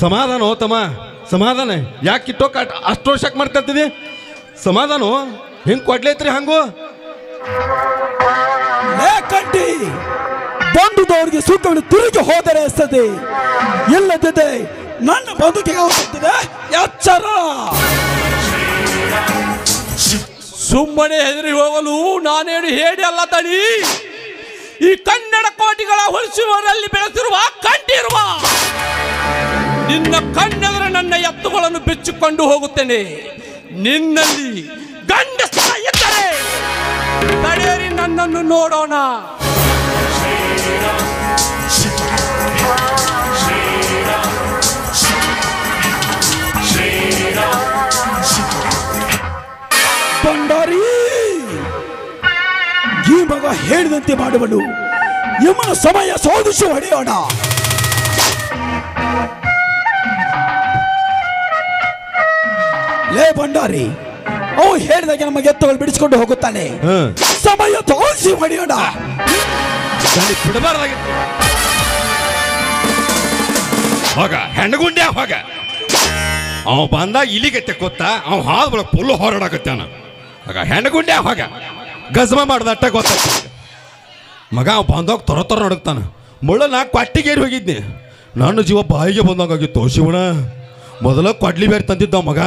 ಸಮಾಧಾನ ತಮ್ಮ, ಸಮಾಧಾನ. ಯಾಕೆ ಕಿಟ್ಟೋಕ ಅಷ್ಟು ಶಕ್ ಮಾಡ್ಕಂತಿದಿ? ಸಮಾಧಾನ ಹೆಂಗ್ ಕೊಡ್ಲೈತ್ರಿ ಹಂಗು? ಕಂಟಿ ಬಂದುದವರಿಗೆ ಸುಖವನ್ನು ತಿರುಗಿ ಹೋದರೆ ಸರಿ, ಇಲ್ಲದಿದೆ ನನ್ನ ಬದುಕಿಗೆ ಹೋಗುತ್ತಿದೆ ಎಚ್ಚರ. ಸುಮ್ಮನೆ ಹೆದರಿ ಹೋಗಲು ನಾನೇನು ಹೇಳಿ ಅಲ್ಲ ತಡಿ. ಈ ಕನ್ನಡ ಕೋಟಿಗಳ ಹೊಲಿಸುವವರಲ್ಲಿ ಬೆಳೆಸಿರುವ ಕಂಠಿರುವ ನಿನ್ನ ಕಣ್ಣೆದರೆ ನನ್ನ ಎತ್ತುಗಳನ್ನು ಬಿಚ್ಚಿಕೊಂಡು ಹೋಗುತ್ತೇನೆ. ನಿನ್ನಲ್ಲಿ ಗಂಡಸ್ತ ಇದ್ದರೆ ತಡೆಯರಿ, ನನ್ನನ್ನು ನೋಡೋಣ. ಭಂಡಾರಿ, ಈ ಮಗ ಹೇಳಿದಂತೆ ಮಾಡುವನು. ಯಮನ ಸಮಯ ಸೋದಿಸಿ ಹೊಡೆಯೋಣ. ಲೇ ಭಂಡಾರಿ, ಅವು ಹೇಳಿದಾಗ ನಮಗೆ ಎತ್ತುಗಳು ಬಿಡಿಸಿಕೊಂಡು ಹೋಗುತ್ತಾನೆ. ಸಮಯ ತೋರಿಸಿ ಹೊಡೆಯೋಣ. ಬಿಡಬಾರ್ದಾಗಿತ್ತು. ಹೋಗ ಹೆಣ್ಣಗುಂಡ್ಯಾ ಹೋಗ. ಅವ ಬಂದಾಗ ಇಲ್ಲಿಗತ್ತೆ ಗೊತ್ತಾ, ಅವ ಹಾದ ಬಳ ಫುಲ್ಲು ಹೊರಡಾಕತ್ತಾನ. ಆಗ ಹೆಣ್ಣಗುಂಡ್ಯಾ ಹೋಗ. ಗಜಮ ಮಾಡ್ದಟ್ಟ ಗೊತ್ತಾಗ್ತ ಮಗ. ಅವ ಬಂದಾಗ ತೊರ ನಡಕ್ತಾನ. ಮುಳ್ಳ ನಾ ಕೊಟ್ಟಿಗೇರಿ ಹೋಗಿದ್ನಿ. ನನ್ನ ಜೀವ ಬಾಯಿಗೆ ಬಂದಂಗಾಗಿತ್ತು. ಶಿವಣ ಮೊದಲ ಕೊಡ್ಲಿ ಬೇರೆ ತಂದಿದ್ದ ಮಗ.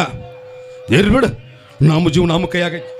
ಇರ್ಬಿಡು, ನಮ್ಮ ಜೀವ ನಮ್ಮ ಕೈಯಾಗೈತಿ.